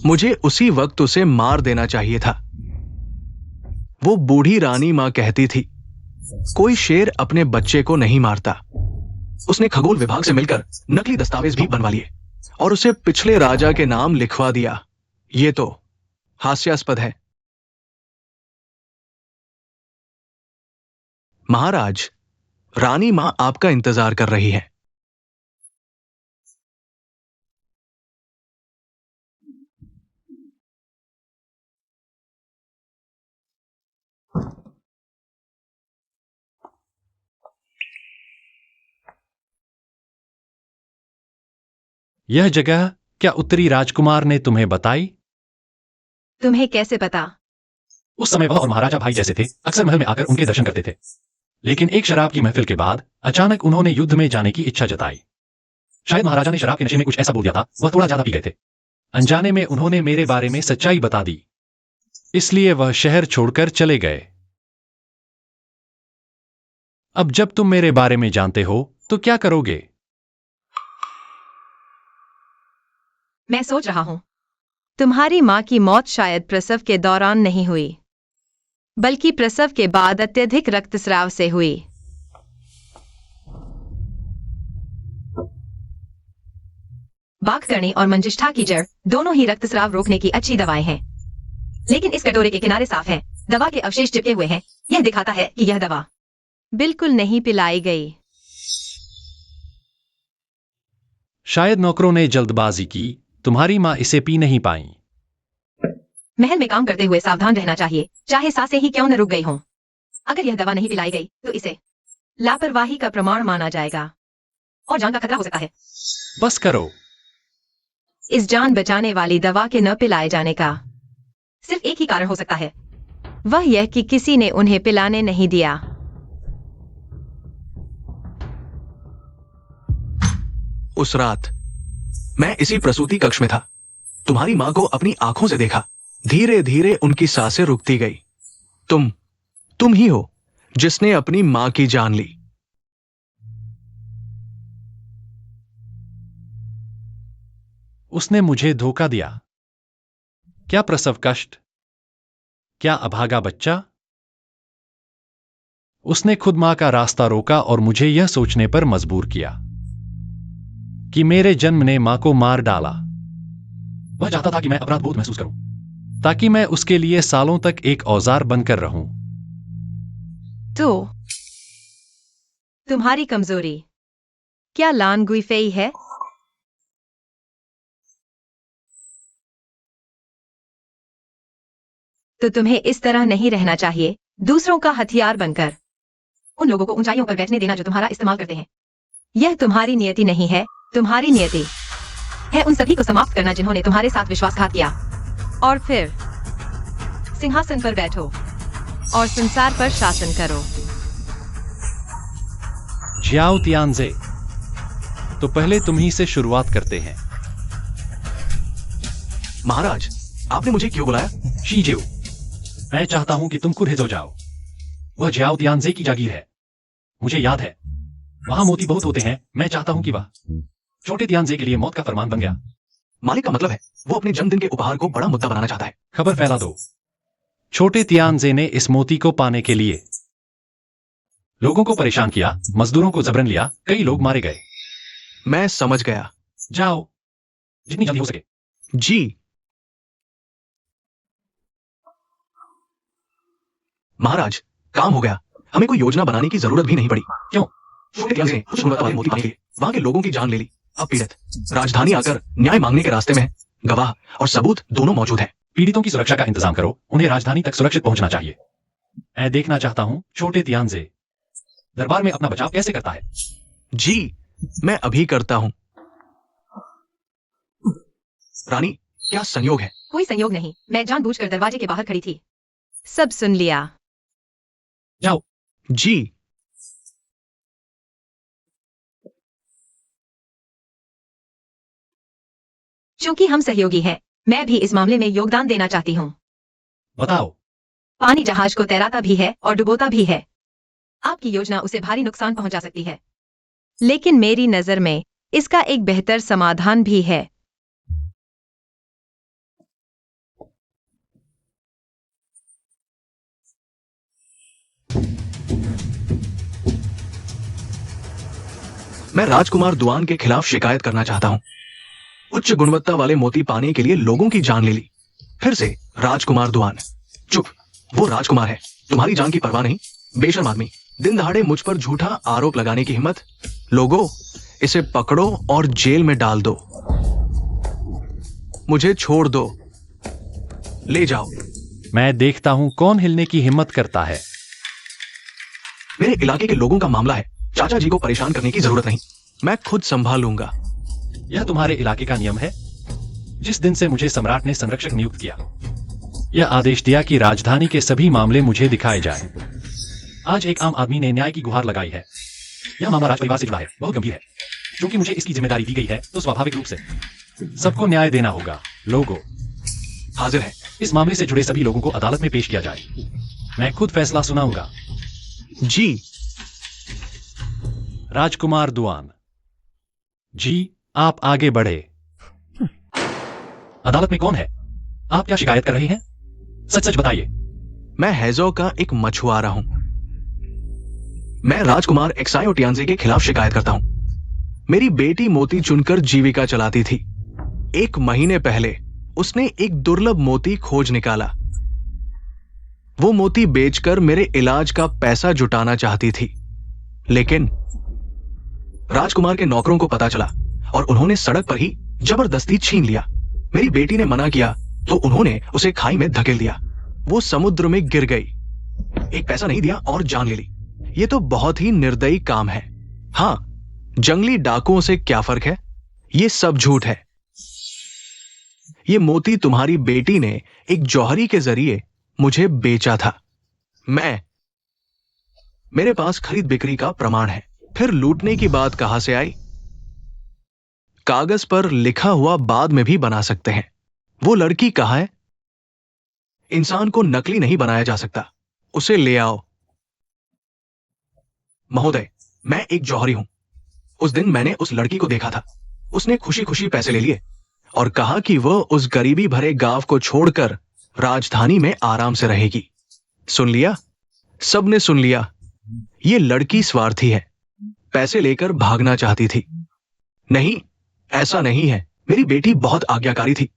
मुझे उसी वक्त उसे मार देना चाहिए था। वो बूढ़ी रानी मां कहती थी, कोई शेर अपने बच्चे को नहीं मारता। उसने खगोल विभाग से मिलकर नकली दस्तावेज भी बनवा लिए और उसे पिछले राजा के नाम लिखवा दिया। ये तो हास्यास्पद है। महाराज, रानी मां आपका इंतजार कर रही है। यह जगह क्या उत्तरी राजकुमार ने तुम्हें बताई? तुम्हें कैसे पता? उस समय वह और महाराजा भाई जैसे थे, अक्सर महल में आकर उनके दर्शन करते थे। लेकिन एक शराब की महफिल के बाद अचानक उन्होंने युद्ध में जाने की इच्छा जताई। शायद महाराजा ने शराब के नशे में कुछ ऐसा बोल दिया था, वह थोड़ा ज्यादा पी गए थे। अनजाने में उन्होंने मेरे बारे में सच्चाई बता दी, इसलिए वह शहर छोड़कर चले गए। अब जब तुम मेरे बारे में जानते हो तो क्या करोगे? मैं सोच रहा हूं, तुम्हारी मां की मौत शायद प्रसव के दौरान नहीं हुई, बल्कि प्रसव के बाद अत्यधिक रक्तस्राव से हुई। बाघकर्णी और मंजिष्ठा की जड़ दोनों ही रक्तस्राव रोकने की अच्छी दवाएं हैं, लेकिन इस कटोरे के किनारे साफ हैं, दवा के अवशेष चिपके हुए हैं। यह दिखाता है कि यह दवा बिल्कुल नहीं पिलाई गई। शायद नौकरों ने जल्दबाजी की, तुम्हारी मां इसे पी नहीं पाई। महल में काम करते हुए सावधान रहना चाहिए, चाहे सांसें ही क्यों न रुक गई हों। अगर यह दवा नहीं पिलाई गई तो इसे लापरवाही का प्रमाण माना जाएगा और जान का खतरा हो सकता है। बस करो। इस जान बचाने वाली दवा के न पिलाए जाने का सिर्फ एक ही कारण हो सकता है, वह यह कि किसी ने उन्हें पिलाने नहीं दिया। उस रात मैं इसी प्रसूति कक्ष में था। तुम्हारी मां को अपनी आंखों से देखा। धीरे धीरे उनकी सांसें रुकती गई। तुम ही हो जिसने अपनी मां की जान ली। उसने मुझे धोखा दिया। क्या प्रसव कष्ट? क्या अभागा बच्चा? उसने खुद मां का रास्ता रोका और मुझे यह सोचने पर मजबूर किया कि मेरे जन्म ने मां को मार डाला। वह चाहता था कि मैं अपराध बोध महसूस करूं, ताकि मैं उसके लिए सालों तक एक औजार बनकर रहूं। तो तुम्हारी कमजोरी क्या लान गुइफेई है? तो तुम्हें इस तरह नहीं रहना चाहिए, दूसरों का हथियार बनकर उन लोगों को ऊंचाइयों पर बैठने देना जो तुम्हारा इस्तेमाल करते हैं। यह तुम्हारी नियति नहीं है। तुम्हारी नियति है उन सभी को समाप्त करना जिन्होंने तुम्हारे साथ विश्वासघात किया, और फिर सिंहासन पर बैठो और संसार पर शासन करो। जियाओ तियानजे, तो पहले तुम ही से शुरुआत करते हैं। महाराज, आपने मुझे क्यों बुलाया? शीजेऊ, मैं चाहता हूं कि तुम खुद हो जाओ। वह जियाओ तियानजे की जागीर है। मुझे याद है, वहां मोती बहुत होते हैं। मैं चाहता हूं कि वह छोटे तियानजे के लिए मौत का फरमान बन गया। मालिक का मतलब है वो अपने जन्मदिन के उपहार को बड़ा मुद्दा बनाना चाहता है। खबर फैला दो। छोटे तियानजे ने इस मोती को पाने के लिए लोगों को परेशान किया, मजदूरों को जबरन लिया, कई लोग मारे गए। मैं समझ गया। जाओ, जितनी जल्दी हो सके। जी। महाराज, काम हो गया। हमें कोई योजना बनाने की जरूरत भी नहीं पड़ी। क्यों? छोटे तियानजे ने कुछ गुणवत्ता वाले मोती पाने के लिए वहां के लोगों की जान ले ली। अब पीड़ित राजधानी आकर न्याय मांगने के रास्ते में है। गवाह और सबूत दोनों मौजूद हैं। पीड़ितों की सुरक्षा का इंतजाम करो। उन्हें राजधानी तक सुरक्षित पहुंचना चाहिए। मैं देखना चाहता हूं छोटे तियानजे दरबार में अपना बचाव कैसे करता है। जी, मैं अभी करता हूं। रानी, क्या संयोग है? कोई संयोग नहीं, मैं जानबूझकर दरवाजे के बाहर खड़ी थी। सब सुन लिया। जाओ। जी। क्योंकि हम सहयोगी हैं, मैं भी इस मामले में योगदान देना चाहती हूँ। बताओ। पानी जहाज को तैराता भी है और डुबोता भी है। आपकी योजना उसे भारी नुकसान पहुंचा सकती है, लेकिन मेरी नजर में इसका एक बेहतर समाधान भी है। मैं राजकुमार दुआन के खिलाफ शिकायत करना चाहता हूं। उच्च गुणवत्ता वाले मोती पाने के लिए लोगों की जान ले ली। फिर से राजकुमार दुआन। चुप, वो राजकुमार है, तुम्हारी जान की परवाह नहीं। बेशर्म आदमी, दिन दहाड़े मुझ पर झूठा आरोप लगाने की हिम्मत। लोगों, इसे पकड़ो और जेल में डाल दो। मुझे छोड़ दो, ले जाओ। मैं देखता हूं कौन हिलने की हिम्मत करता है। मेरे इलाके के लोगों का मामला है, चाचा जी को परेशान करने की जरूरत नहीं। मैं खुद संभालूंगा। यह तुम्हारे इलाके का नियम है। जिस दिन से मुझे सम्राट ने संरक्षक नियुक्त किया, यह आदेश दिया कि राजधानी के सभी मामले मुझे दिखाए जाएं। आज एक आम आदमी ने न्याय की गुहार लगाई है। यह मामला राजपरिवार से जुड़ा है, बहुत गंभीर है। क्योंकि मुझे इसकी जिम्मेदारी दी गई है, तो स्वाभाविक रूप से सबको न्याय देना होगा। लोगों, हाजिर है। इस मामले से जुड़े सभी लोगों को अदालत में पेश किया जाए। मैं खुद फैसला सुनाऊंगा। जी। राजकुमार दुआन जी, आप आगे बढ़े। अदालत में कौन है? आप क्या शिकायत कर रहे हैं? सच सच बताइए। मैं हैजो का एक मछुआरा हूं। मैं राजकुमार एक्सायो टियानजे के खिलाफ शिकायत करता हूं। मेरी बेटी मोती चुनकर जीविका चलाती थी। 1 महीने पहले उसने एक दुर्लभ मोती खोज निकाला। वो मोती बेचकर मेरे इलाज का पैसा जुटाना चाहती थी, लेकिन राजकुमार के नौकरों को पता चला और उन्होंने सड़क पर ही जबरदस्ती छीन लिया। मेरी बेटी ने मना किया तो उन्होंने उसे खाई में धकेल दिया। वो समुद्र में गिर गई। एक पैसा नहीं दिया और जान ले ली। ये तो बहुत ही निर्दयी काम है। हां, जंगली डाकुओं से क्या फर्क है? ये सब झूठ है। ये मोती तुम्हारी बेटी ने एक जौहरी के जरिए मुझे बेचा था। मेरे पास खरीद बिक्री का प्रमाण है। फिर लूटने की बात कहां से आई? कागज पर लिखा हुआ बाद में भी बना सकते हैं। वो लड़की कहां है? इंसान को नकली नहीं बनाया जा सकता। उसे ले आओ। महोदय, मैं एक जौहरी हूं। उस दिन मैंने उस लड़की को देखा था। उसने खुशी खुशी पैसे ले लिए और कहा कि वह उस गरीबी भरे गांव को छोड़कर राजधानी में आराम से रहेगी। सुन लिया? सबने सुन लिया। ये लड़की स्वार्थी है, पैसे लेकर भागना चाहती थी। नहीं, ऐसा नहीं है। मेरी बेटी बहुत आज्ञाकारी थी।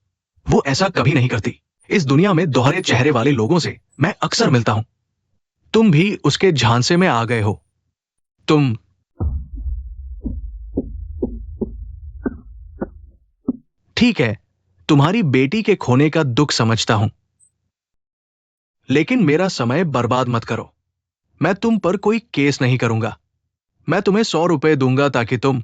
वो ऐसा कभी नहीं करती। इस दुनिया में दोहरे चेहरे वाले लोगों से मैं अक्सर मिलता हूं। तुम भी उसके झांसे में आ गए हो। तुम ठीक है, तुम्हारी बेटी के खोने का दुख समझता हूं, लेकिन मेरा समय बर्बाद मत करो। मैं तुम पर कोई केस नहीं करूंगा। मैं तुम्हें 100 रुपए दूंगा ताकि तुम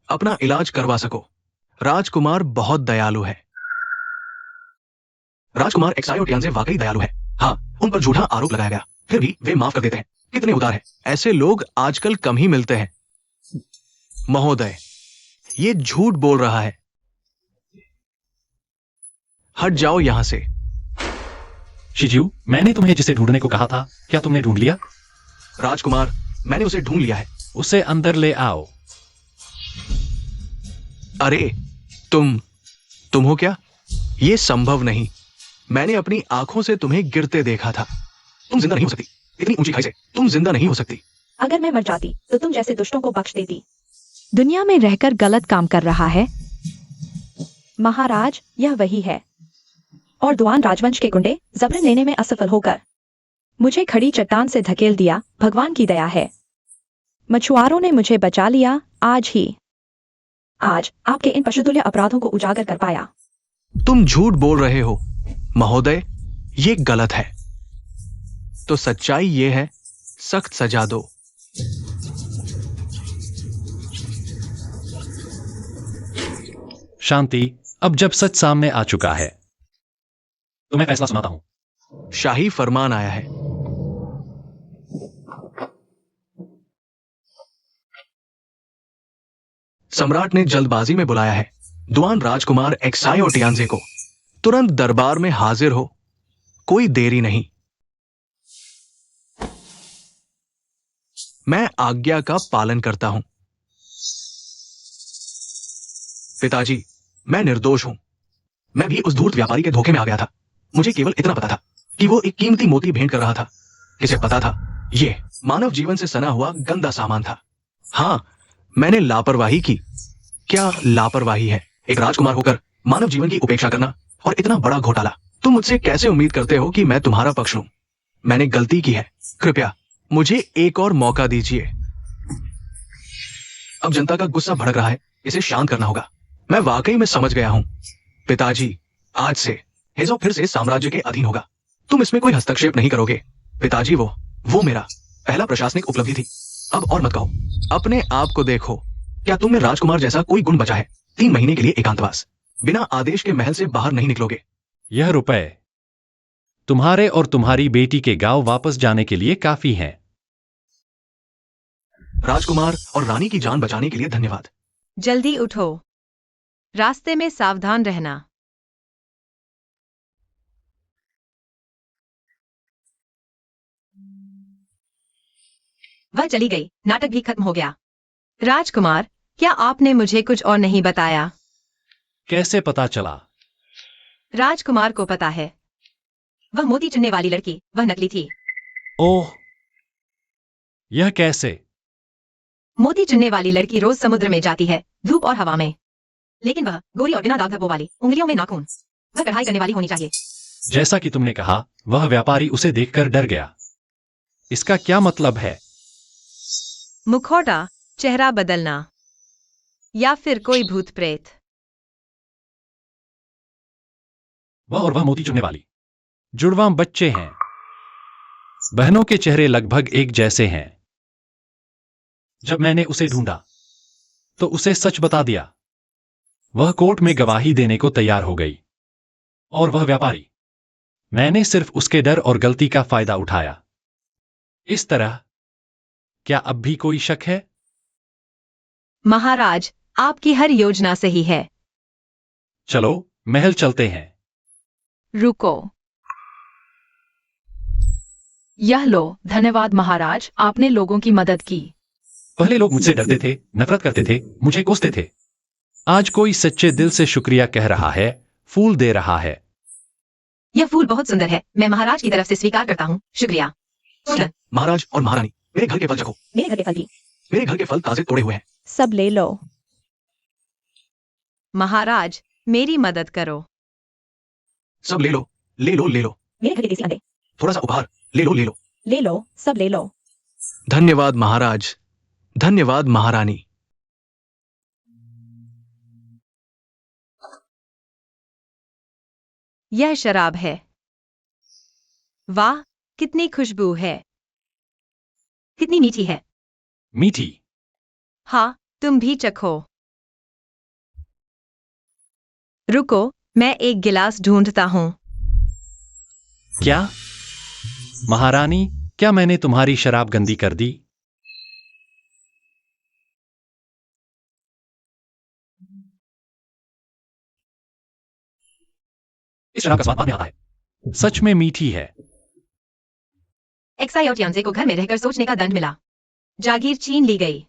अपना इलाज करवा सको। राजकुमार बहुत दयालु है। राजकुमार एक्सायो टियानजे वाकई दयालु है। हाँ, उन पर झूठा आरोप लगाया गया, फिर भी वे माफ कर देते हैं। कितने उदार हैं। ऐसे लोग आजकल कम ही मिलते हैं। महोदय, ये झूठ बोल रहा है। हट जाओ यहां से। शिजू, मैंने तुम्हें जिसे ढूंढने को कहा था, क्या तुमने ढूंढ लिया? राजकुमार, मैंने उसे ढूंढ लिया है। उसे अंदर ले आओ। अरे तुम हो क्या? ये संभव नहीं। मैंने अपनी आंखों से तुम्हें गिरते देखा था। तुम जिंदा नहीं हो सकती। इतनी ऊंची खाई से तुम जिंदा नहीं हो सकती। अगर मैं मर जाती तो तुम जैसे दुष्टों को बख्श देती। दुनिया में रहकर गलत काम कर रहा है। महाराज, यह वही है। और दुआन राजवंश के गुंडे जबरन लेने में असफल होकर मुझे खड़ी चट्टान से धकेल दिया। भगवान की दया है। मछुआरों ने मुझे बचा लिया। आज आपके इन पशुतुल्य अपराधों को उजागर कर पाया। तुम झूठ बोल रहे हो महोदय, ये गलत है। तो सच्चाई ये है, सख्त सजा दो। शांति। अब जब सच सामने आ चुका है तो मैं फैसला सुनाता हूं। शाही फरमान आया है। सम्राट ने जल्दबाजी में बुलाया है दुआन राजकुमार एक्साई और टियानजे को। तुरंत दरबार में हाजिर हो, कोई देरी नहीं। मैं आज्ञा का पालन करता हूं। पिताजी, मैं निर्दोष हूं। मैं भी उस धूर्त व्यापारी के धोखे में आ गया था। मुझे केवल इतना पता था कि वो एक कीमती मोती भेंट कर रहा था। किसे पता था ये मानव जीवन से सना हुआ गंदा सामान था। हां, मैंने लापरवाही की। क्या लापरवाही है एक राजकुमार होकर मानव जीवन की उपेक्षा करना, और इतना बड़ा घोटाला। तुम मुझसे कैसे उम्मीद करते हो कि मैं तुम्हारा पक्ष लूं? मैंने गलती की है। कृपया मुझे एक और मौका दीजिए। अब जनता का गुस्सा भड़क रहा है, इसे शांत करना होगा। मैं वाकई में समझ गया हूं। पिताजी, आज से हेजो फिर से साम्राज्य के अधीन होगा। तुम इसमें कोई हस्तक्षेप नहीं करोगे। पिताजी, वो मेरा पहला प्रशासनिक उपलब्धि थी। अब और मत कहो। अपने आप को देखो। क्या तुम में राजकुमार जैसा कोई गुण बचा है? 3 महीने के लिए एकांतवास, बिना आदेश के महल से बाहर नहीं निकलोगे। यह रुपए तुम्हारे और तुम्हारी बेटी के गांव वापस जाने के लिए काफी हैं। राजकुमार और रानी की जान बचाने के लिए धन्यवाद। जल्दी उठो, रास्ते में सावधान रहना। वह चली गई, नाटक भी खत्म हो गया। राजकुमार, क्या आपने मुझे कुछ और नहीं बताया? कैसे पता चला? राजकुमार को पता है। वह मोती चुनने वाली लड़की, वह नकली थी। ओह, यह कैसे? मोती चुनने वाली लड़की रोज समुद्र में जाती है, धूप और हवा में। लेकिन वह गोरी और बिना दाग धब्बों वाली, उंगलियों में नाखून। वह कढ़ाई करने वाली होनी चाहिए। जैसा कि तुमने कहा, वह व्यापारी उसे देखकर डर गया। इसका क्या मतलब है? मुखौटा, चेहरा बदलना, या फिर कोई भूत प्रेत। वह मोती चुनने वाली जुड़वां बच्चे हैं। बहनों के चेहरे लगभग एक जैसे हैं। जब मैंने उसे ढूंढा तो उसे सच बता दिया। वह कोर्ट में गवाही देने को तैयार हो गई। और वह व्यापारी, मैंने सिर्फ उसके डर और गलती का फायदा उठाया। इस तरह क्या अब भी कोई शक है? महाराज, आपकी हर योजना सही है। चलो महल चलते हैं। रुको। यह लो। धन्यवाद महाराज, आपने लोगों की मदद की। पहले लोग मुझसे डरते थे, नफरत करते थे, मुझे कोसते थे। आज कोई सच्चे दिल से शुक्रिया कह रहा है, फूल दे रहा है। यह फूल बहुत सुंदर है, मैं महाराज की तरफ से स्वीकार करता हूँ। शुक्रिया। महाराज और महारानी, मेरे घर के फल चखो। मेरे घर के फल भी। मेरे घर के फल ताजे तोड़े हुए हैं। सब ले लो। महाराज, मेरी मदद करो। सब ले लो, ले लो, ले लो। मेरे घर के देसी अंडे। थोड़ा सा उपहार, ले लो, ले लो। ले लो, सब ले लो। धन्यवाद महाराज, धन्यवाद महारानी। यह शराब है। वाह, कितनी खुशबू है। कितनी मीठी है। मीठी। हाँ, तुम भी चखो। रुको, मैं एक गिलास ढूंढता हूँ। क्या महारानी, क्या मैंने तुम्हारी शराब गंदी कर दी? इस शराब का स्वाद बाद में आता है। सच में मीठी है। एक्साई और यांजे को घर में रहकर सोचने का दंड मिला। जागीर छीन ली गई।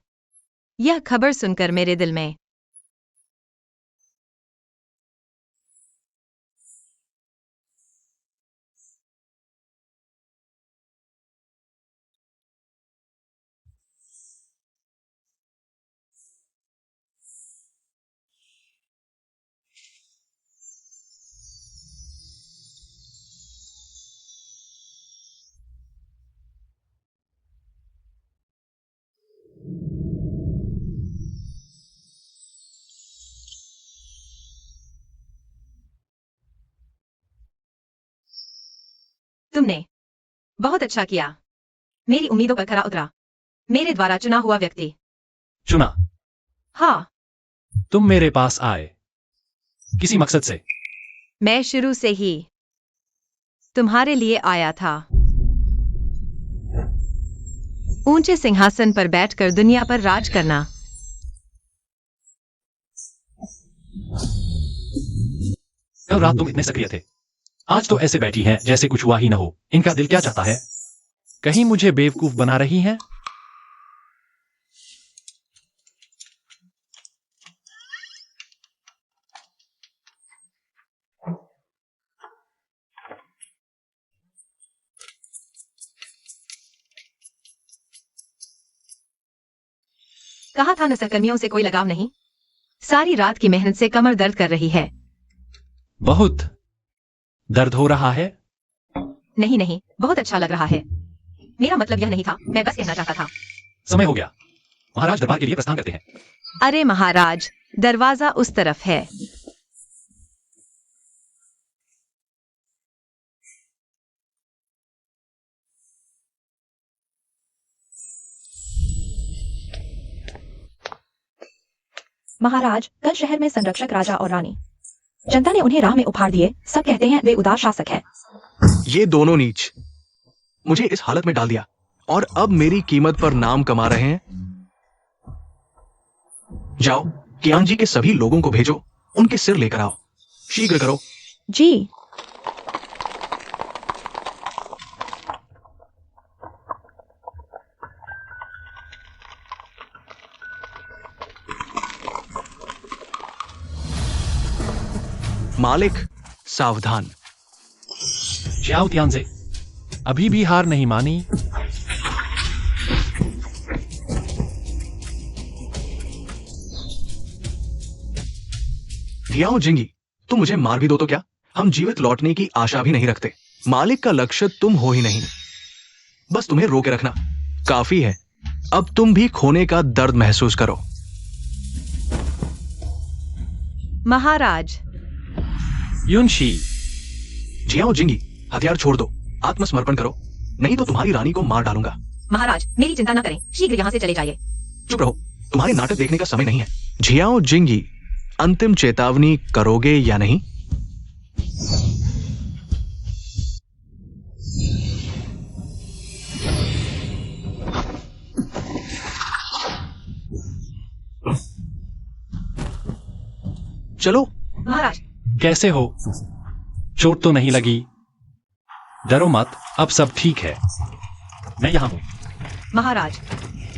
यह खबर सुनकर मेरे दिल में तुमने बहुत अच्छा किया। मेरी उम्मीदों पर खरा उतरा। मेरे द्वारा चुना हुआ व्यक्ति। चुना? हाँ, तुम मेरे पास आए किसी मकसद से। मैं शुरू से ही तुम्हारे लिए आया था। ऊंचे सिंहासन पर बैठकर दुनिया पर राज करना। कल रात तुम इतने सक्रिय थे, आज तो ऐसे बैठी हैं जैसे कुछ हुआ ही न हो। इनका दिल क्या चाहता है? कहीं मुझे बेवकूफ बना रही हैं? कहा था न सहकर्मियों से कोई लगाव नहीं। सारी रात की मेहनत से कमर दर्द कर रही है। बहुत दर्द हो रहा है? नहीं नहीं, बहुत अच्छा लग रहा है। मेरा मतलब यह नहीं था, मैं बस कहना चाहता था। समय हो गया, महाराज दरबार के लिए प्रस्थान करते हैं। अरे महाराज, दरवाजा उस तरफ है। महाराज, कल शहर में संरक्षक राजा और रानी। जनता ने उन्हें राह में उफाड़ दिए। सब कहते हैं वे उदार शासक हैं। ये दोनों नीच मुझे इस हालत में डाल दिया और अब मेरी कीमत पर नाम कमा रहे हैं। जाओ, कियान जी के सभी लोगों को भेजो, उनके सिर लेकर आओ। शीघ्र करो। जी। मालिक, सावधान। जियाओ तियानजे, अभी भी हार नहीं मानी। जियाओ जिंगी, तुम मुझे मार भी दो तो क्या, हम जीवित लौटने की आशा भी नहीं रखते। मालिक का लक्ष्य तुम हो ही नहीं, बस तुम्हें रोके रखना काफी है। अब तुम भी खोने का दर्द महसूस करो। महाराज। युनशी। जियाओ जिंगी, हथियार छोड़ दो, आत्मसमर्पण करो, नहीं तो तुम्हारी रानी को मार डालूंगा। महाराज, मेरी चिंता न करें, शीघ्र यहाँ से चले जाइए। चुप रहो, तुम्हारे नाटक देखने का समय नहीं है। जियाओ जिंगी, अंतिम चेतावनी करोगे या नहीं? चलो। महाराज। कैसे हो? चोट तो नहीं लगी? डरो मत, अब सब ठीक है। मैं यहां हूं। महाराज,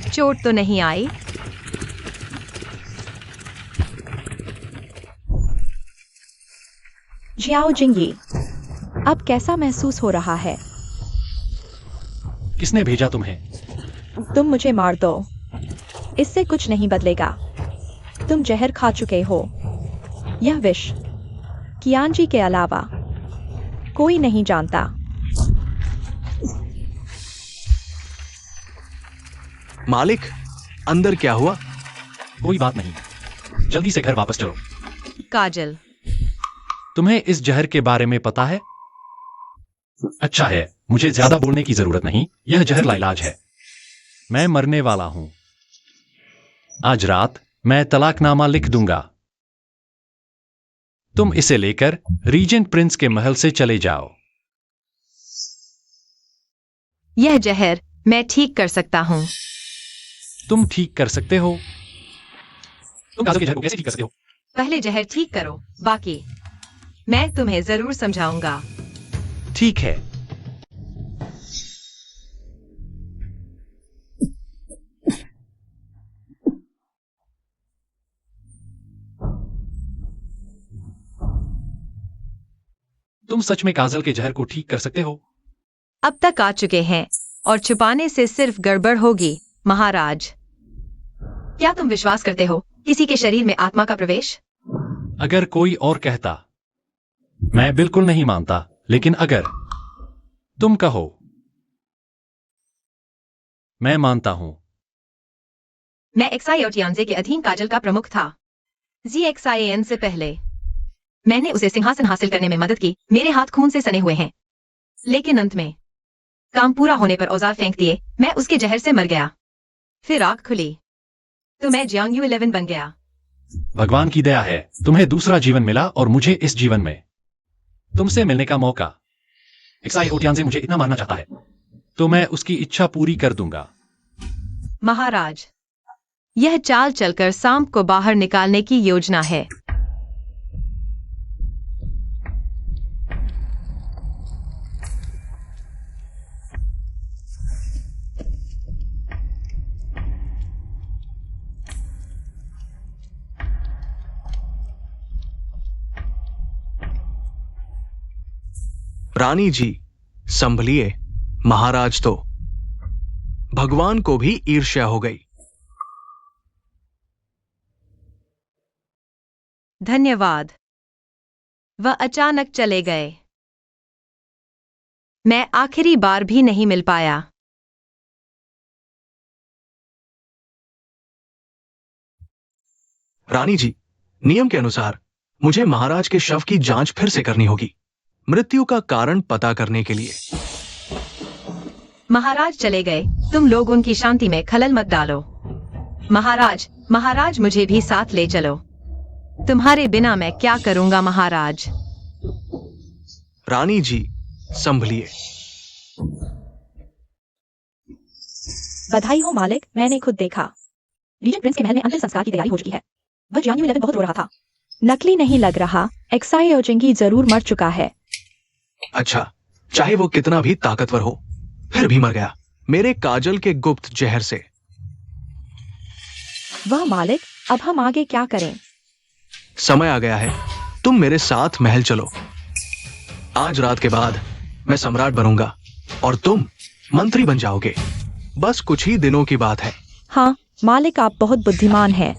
चोट तो नहीं आई? जियाओ जिंगी, अब कैसा महसूस हो रहा है? किसने भेजा तुम्हें? तुम मुझे मार दो, इससे कुछ नहीं बदलेगा। तुम जहर खा चुके हो। यह विष कियान जी के अलावा कोई नहीं जानता। मालिक, अंदर क्या हुआ? कोई बात नहीं, जल्दी से घर वापस चलो। काजल, तुम्हें इस जहर के बारे में पता है? अच्छा है, मुझे ज्यादा बोलने की जरूरत नहीं। यह जहर लाइलाज है। मैं मरने वाला हूं। आज रात मैं तलाकनामा लिख दूंगा। तुम इसे लेकर रीजेंट प्रिंस के महल से चले जाओ। यह जहर मैं ठीक कर सकता हूं। तुम ठीक कर सकते हो? तुम काजल के जहर को कैसे ठीक कर सकते हो? पहले जहर ठीक करो, बाकी मैं तुम्हें जरूर समझाऊंगा। ठीक है। तुम सच में काजल के जहर को ठीक कर सकते हो? अब तक आ चुके हैं और छुपाने से सिर्फ गड़बड़ होगी, महाराज। क्या तुम विश्वास करते हो किसी के शरीर में आत्मा का प्रवेश? अगर कोई और कहता। मैं बिल्कुल नहीं मानता, लेकिन अगर तुम कहो, मैं मानता हूं। मैं एक्साई और टियांजे के अधीन काजल का प्रमुख था। ZXIAN से पहले मैंने उसे सिंहासन हासिल करने में मदद की। मेरे हाथ खून से सने हुए हैं, लेकिन अंत में काम पूरा होने पर औजार फेंक दिए। मैं उसके जहर से मर गया। फिर आंख खुली तो मैं जियांग यू 11 बन गया। भगवान की दया है, तुम्हें दूसरा जीवन मिला और मुझे इस जीवन में तुमसे मिलने का मौका। एक्साई ओटियांजे मुझे इतना मानना चाहता है, तो मैं उसकी इच्छा पूरी कर दूंगा। महाराज, यह चाल चलकर सांप को बाहर निकालने की योजना है। रानी जी संभलिए, महाराज तो भगवान को भी ईर्ष्या हो गई। धन्यवाद। वह अचानक चले गए। मैं आखिरी बार भी नहीं मिल पाया। रानी जी, नियम के अनुसार मुझे महाराज के शव की जांच फिर से करनी होगी, मृत्यु का कारण पता करने के लिए। महाराज चले गए, तुम लोग उनकी शांति में खलल मत डालो। महाराज मुझे भी साथ ले चलो। तुम्हारे बिना मैं क्या करूंगा महाराज। रानी जी संभलिए। बधाई हो मालिक, मैंने खुद देखा। रीजेंट प्रिंस के महल में अंतिम संस्कार की तैयारी हो चुकी है। वह जियांग यू 11 बहुत रो रहा था। नकली नहीं लग रहा, एक्साई ओजिंगी जरूर मर चुका है। अच्छा, चाहे वो कितना भी ताकतवर हो, फिर भी मर गया मेरे काजल के गुप्त जहर से। वह मालिक, अब हम आगे क्या करें? समय आ गया है, तुम मेरे साथ महल चलो। आज रात के बाद मैं सम्राट बनूंगा और तुम मंत्री बन जाओगे। बस कुछ ही दिनों की बात है। हाँ मालिक, आप बहुत बुद्धिमान हैं।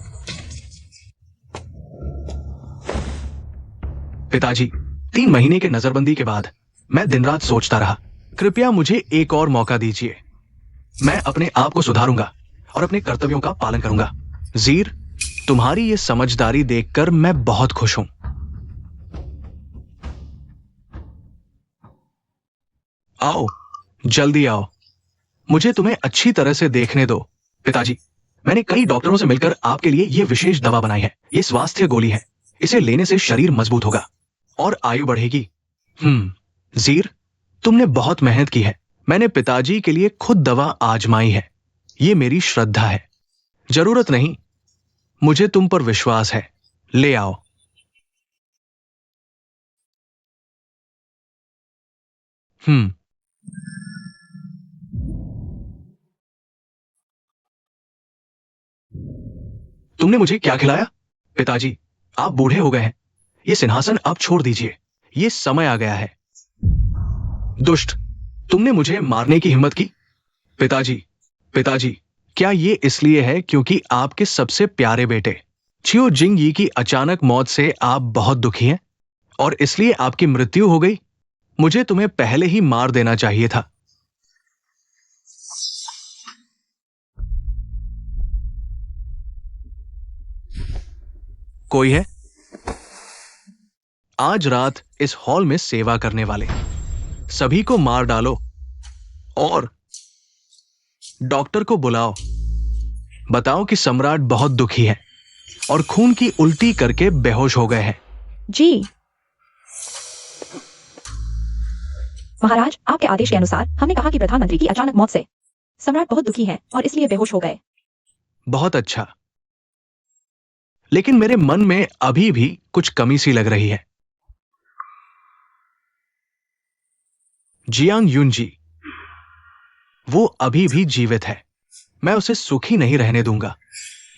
पिताजी, 3 महीने के नजरबंदी के बाद मैं दिन रात सोचता रहा, कृपया मुझे एक और मौका दीजिए। मैं अपने आप को सुधारूंगा और अपने कर्तव्यों का पालन करूंगा। ज़ीर, तुम्हारी ये समझदारी देखकर मैं बहुत खुश हूं। आओ, जल्दी आओ, मुझे तुम्हें अच्छी तरह से देखने दो। पिताजी, मैंने कई डॉक्टरों से मिलकर आपके लिए यह विशेष दवा बनाई है। ये स्वास्थ्य गोली है, इसे लेने से शरीर मजबूत होगा और आयु बढ़ेगी। ज़ीर, तुमने बहुत मेहनत की है। मैंने पिताजी के लिए खुद दवा आजमाई है। ये मेरी श्रद्धा है। जरूरत नहीं, मुझे तुम पर विश्वास है। ले आओ। तुमने मुझे क्या खिलाया? पिताजी, आप बूढ़े हो गए हैं। ये सिंहासन अब छोड़ दीजिए। ये समय आ गया है। दुष्ट, तुमने मुझे मारने की हिम्मत की? पिताजी, क्या ये इसलिए है क्योंकि आपके सबसे प्यारे बेटे छियो जिंग यी की अचानक मौत से आप बहुत दुखी हैं और इसलिए आपकी मृत्यु हो गई? मुझे तुम्हें पहले ही मार देना चाहिए था। कोई है? आज रात इस हॉल में सेवा करने वाले सभी को मार डालो और डॉक्टर को बुलाओ। बताओ कि सम्राट बहुत दुखी है और खून की उल्टी करके बेहोश हो गए हैं। जी महाराज, आपके आदेश के अनुसार हमने कहा कि प्रधानमंत्री की अचानक मौत से सम्राट बहुत दुखी हैं और इसलिए बेहोश हो गए। बहुत अच्छा, लेकिन मेरे मन में अभी भी कुछ कमी सी लग रही है। जियांग युनजी, वो अभी भी जीवित है। मैं उसे सुखी नहीं रहने दूंगा।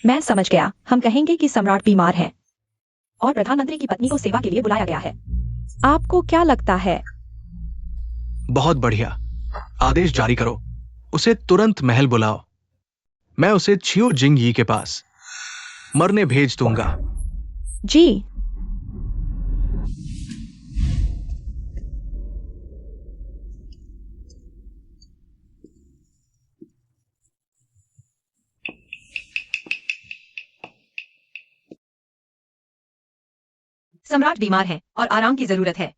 मैं समझ गया। हम कहेंगे कि सम्राट बीमार है और प्रधानमंत्री की पत्नी को सेवा के लिए बुलाया गया है। आपको क्या लगता है? बहुत बढ़िया। आदेश जारी करो। उसे तुरंत महल बुलाओ। मैं उसे छियो जिंग यी के पास मरने भेज दूंगा। जी। सम्राट बीमार है और आराम की जरूरत है।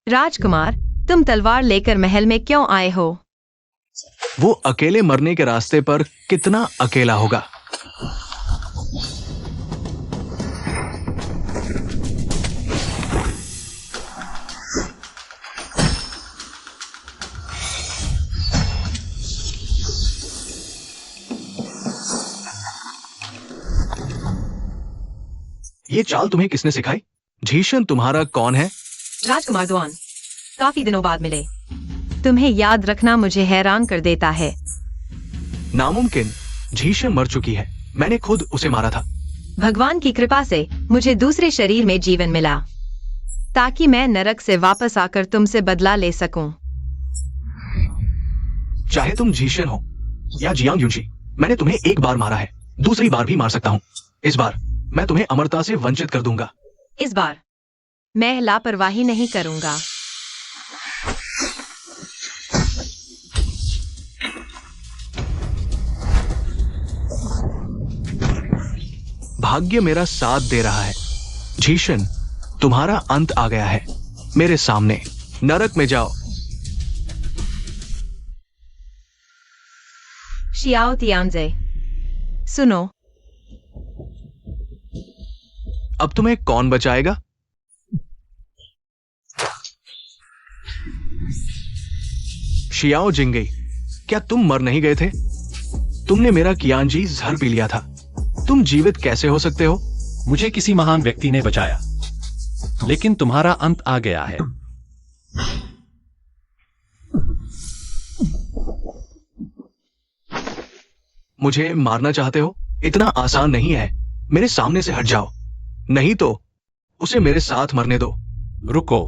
राजकुमार, तुम तलवार लेकर महल में क्यों आए हो? वो अकेले मरने के रास्ते पर कितना अकेला होगा। ये चाल तुम्हें किसने सिखाई? झीशन तुम्हारा कौन है? राजकुमार दुआन, काफी दिनों बाद मिले। तुम्हें याद रखना मुझे हैरान कर देता है। नामुमकिन। झीशन मर चुकी है। मैंने खुद उसे मारा था। भगवान की कृपा से मुझे दूसरे शरीर में जीवन मिला ताकि मैं नरक से वापस आकर तुमसे बदला ले सकूं। चाहे तुम झीशन हो या जियांग युनजी, मैंने तुम्हें एक बार मारा है, दूसरी बार भी मार सकता हूं। इस बार मैं तुम्हें अमरता से वंचित कर दूंगा। इस बार मैं लापरवाही नहीं करूंगा। भाग्य मेरा साथ दे रहा है। झीशन, तुम्हारा अंत आ गया है। मेरे सामने नरक में जाओ। शियाओ तियांजे, सुनो। अब तुम्हें कौन बचाएगा? शियाओ जिंगई, क्या तुम मर नहीं गए थे? तुमने मेरा कियांजी जहर पी लिया था। तुम जीवित कैसे हो सकते हो? मुझे किसी महान व्यक्ति ने बचाया, लेकिन तुम्हारा अंत आ गया है। मुझे मारना चाहते हो? इतना आसान नहीं है। मेरे सामने से हट जाओ, नहीं तो उसे मेरे साथ मरने दो। रुको।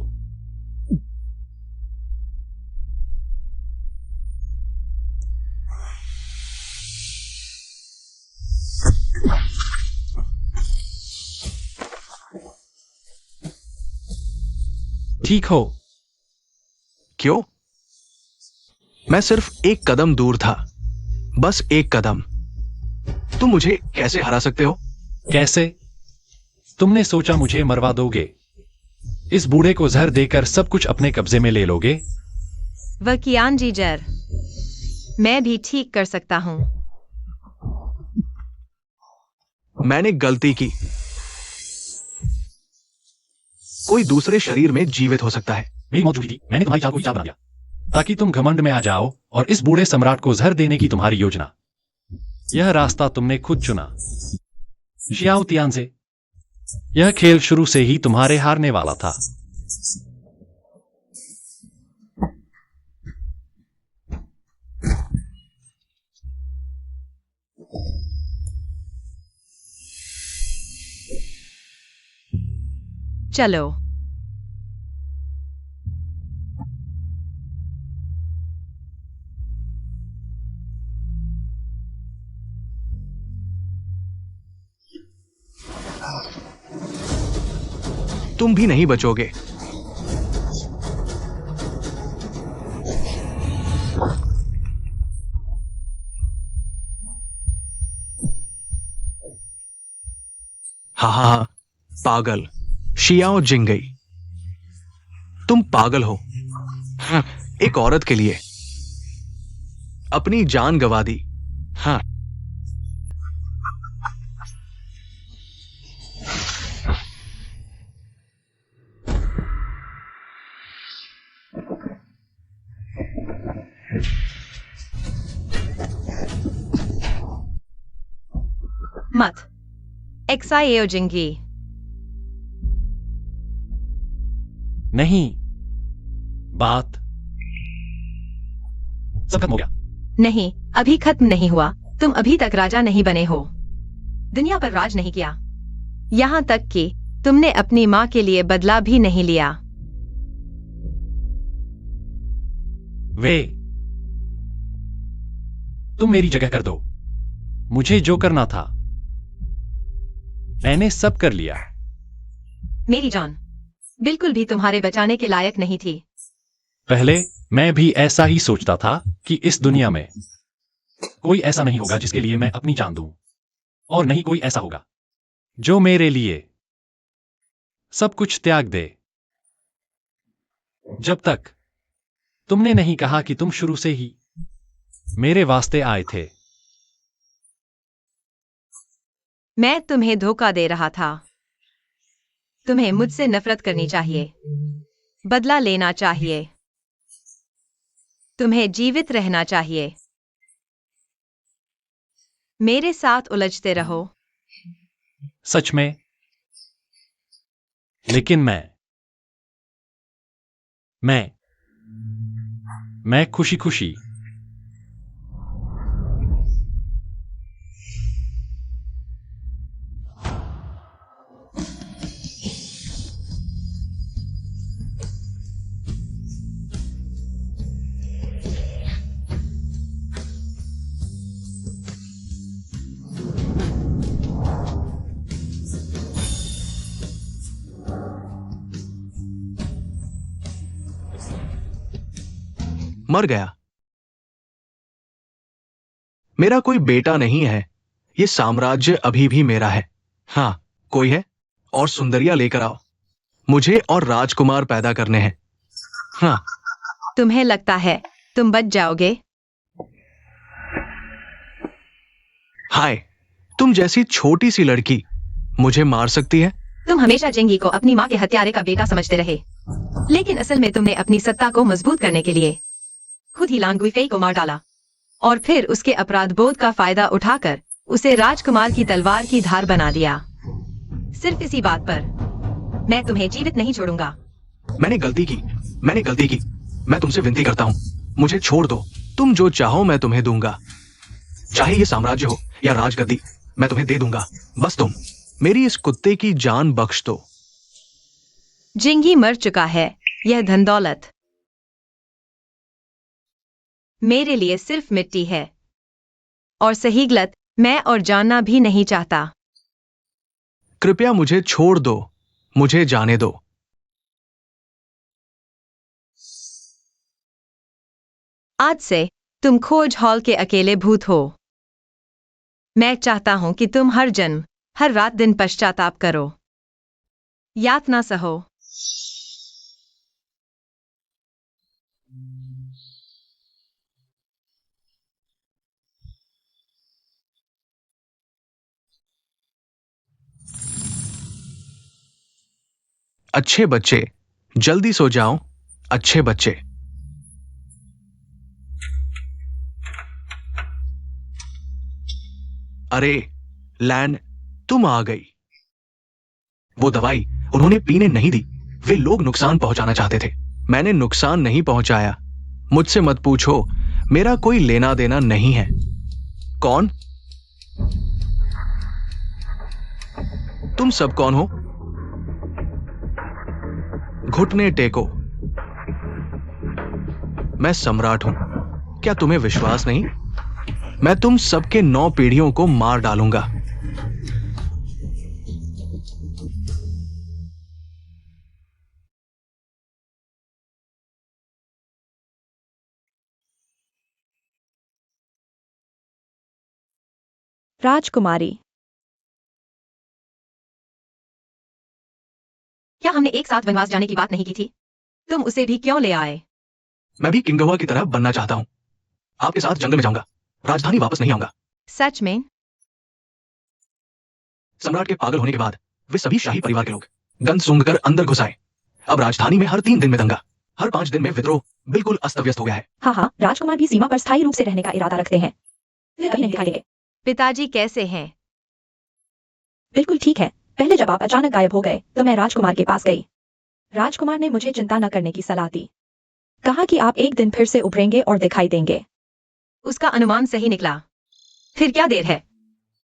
ठीक हो? क्यों? मैं सिर्फ एक कदम दूर था, बस एक कदम। तुम मुझे कैसे हरा सकते हो? कैसे? तुमने सोचा मुझे मरवा दोगे? इस बूढ़े को जहर देकर सब कुछ अपने कब्जे में ले लोगे? वह कियांजी जर मैं भी ठीक कर सकता हूं। मैंने गलती की। कोई दूसरे शरीर में जीवित हो सकता है। मेरी मौत हुई थी। मैंने तुम्हारी चाल को विचार बना दिया ताकि तुम घमंड में आ जाओ और इस बूढ़े सम्राट को जहर देने की तुम्हारी योजना, यह रास्ता तुमने खुद चुना। शियाओ तियांजे, यह खेल शुरू से ही तुम्हारे हारने वाला था। चलो। तुम भी नहीं बचोगे। हा, पागल। शियाओ जिंगई, तुम पागल हो। हाँ, एक औरत के लिए अपनी जान गंवा दी। हाँ, मत एक्साएओ जिंगी। नहीं, बात सब खत्म हो गया। नहीं, अभी खत्म नहीं हुआ। तुम अभी तक राजा नहीं बने हो, दुनिया पर राज नहीं किया, यहाँ तक कि तुमने अपनी माँ के लिए बदला भी नहीं लिया। वे, तुम मेरी जगह कर दो। मुझे जो करना था मैंने सब कर लिया। मेरी जान बिल्कुल भी तुम्हारे बचाने के लायक नहीं थी। पहले मैं भी ऐसा ही सोचता था कि इस दुनिया में कोई ऐसा नहीं होगा जिसके लिए मैं अपनी जान दूं, और नहीं कोई ऐसा होगा जो मेरे लिए सब कुछ त्याग दे। जब तक तुमने नहीं कहा कि तुम शुरू से ही मेरे वास्ते आए थे। मैं तुम्हें धोखा दे रहा था। तुम्हें मुझसे नफरत करनी चाहिए, बदला लेना चाहिए, तुम्हें जीवित रहना चाहिए। मेरे साथ उलझते रहो। सच में? लेकिन मैं खुशी खुशी मर गया। मेरा कोई बेटा नहीं है। ये साम्राज्य अभी भी मेरा है। हाँ, कोई है और सुंदरिया लेकर आओ। मुझे और राजकुमार पैदा करने हैं। हाँ। तुम्हें लगता है तुम बच जाओगे? हाय, तुम जैसी छोटी सी लड़की मुझे मार सकती है? तुम हमेशा जेंगी को अपनी माँ के हत्यारे का बेटा समझते रहे, लेकिन असल में तुमने अपनी सत्ता को मजबूत करने के लिए खुद ही लांग गुइफेई को मार डाला, और फिर उसके अपराध बोध का फायदा उठाकर उसे राजकुमार की तलवार की धार बना दिया। सिर्फ इसी बात पर मैं तुम्हें जीवित नहीं छोड़ूंगा। मैंने गलती की। मैं तुमसे विनती करता हूँ, मुझे छोड़ दो। तुम जो चाहो मैं तुम्हें दूंगा, चाहे ये साम्राज्य हो या राजगद्दी, मैं तुम्हें दे दूंगा। बस तुम मेरी इस कुत्ते की जान बख्श दो। जिंगी मर चुका है। यह धन दौलत मेरे लिए सिर्फ मिट्टी है, और सही गलत मैं और जानना भी नहीं चाहता। कृपया मुझे छोड़ दो, मुझे जाने दो। आज से तुम खोज हॉल के अकेले भूत हो। मैं चाहता हूं कि तुम हर जन्म, हर रात दिन पश्चाताप करो, यातना सहो। अच्छे बच्चे जल्दी सो जाओ। अच्छे बच्चे। अरे लैन, तुम आ गई। वो दवाई उन्होंने पीने नहीं दी। वे लोग नुकसान पहुंचाना चाहते थे। मैंने नुकसान नहीं पहुंचाया। मुझसे मत पूछो, मेरा कोई लेना देना नहीं है। कौन? तुम सब कौन हो? घुटने टेको। मैं सम्राट हूं। क्या तुम्हें विश्वास नहीं? मैं तुम सबके 9 पीढ़ियों को मार डालूंगा। राजकुमारी। क्या हमने एक साथ वनवास जाने की बात नहीं की थी? तुम उसे भी क्यों ले आए? मैं भी किंगवा की तरह बनना चाहता हूं। आपके साथ जंगल में जाऊंगा, राजधानी वापस नहीं आऊंगा। सच में? सम्राट के पागल होने के बाद वे सभी शाही परिवार के लोग गंध सूंघकर अंदर घुस आए। अब राजधानी में हर 3 दिन में दंगा, हर 5 दिन में विद्रोह। बिल्कुल अस्त व्यस्त हो गया है। हाँ हाँ, राजकुमार भी सीमा पर स्थायी रूप से रहने का इरादा रखते हैं। वे कभी नहीं दिखाई देंगे। पिताजी कैसे हैं? बिल्कुल ठीक है। पहले जब आप अचानक गायब हो गए तो मैं राजकुमार के पास गई। राजकुमार ने मुझे चिंता न करने की सलाह दी। कहा कि आप एक दिन फिर से उभरेंगे और दिखाई देंगे। उसका अनुमान सही निकला। फिर क्या देर है,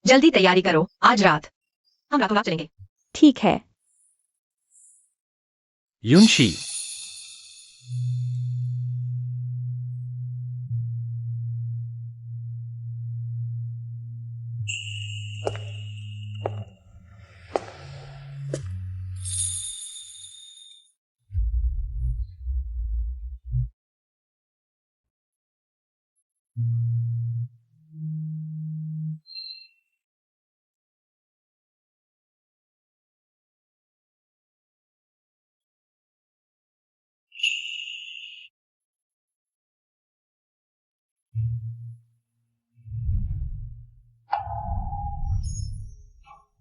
जल्दी तैयारी करो, आज रात हम रातों रात चलेंगे। ठीक है। युनशी,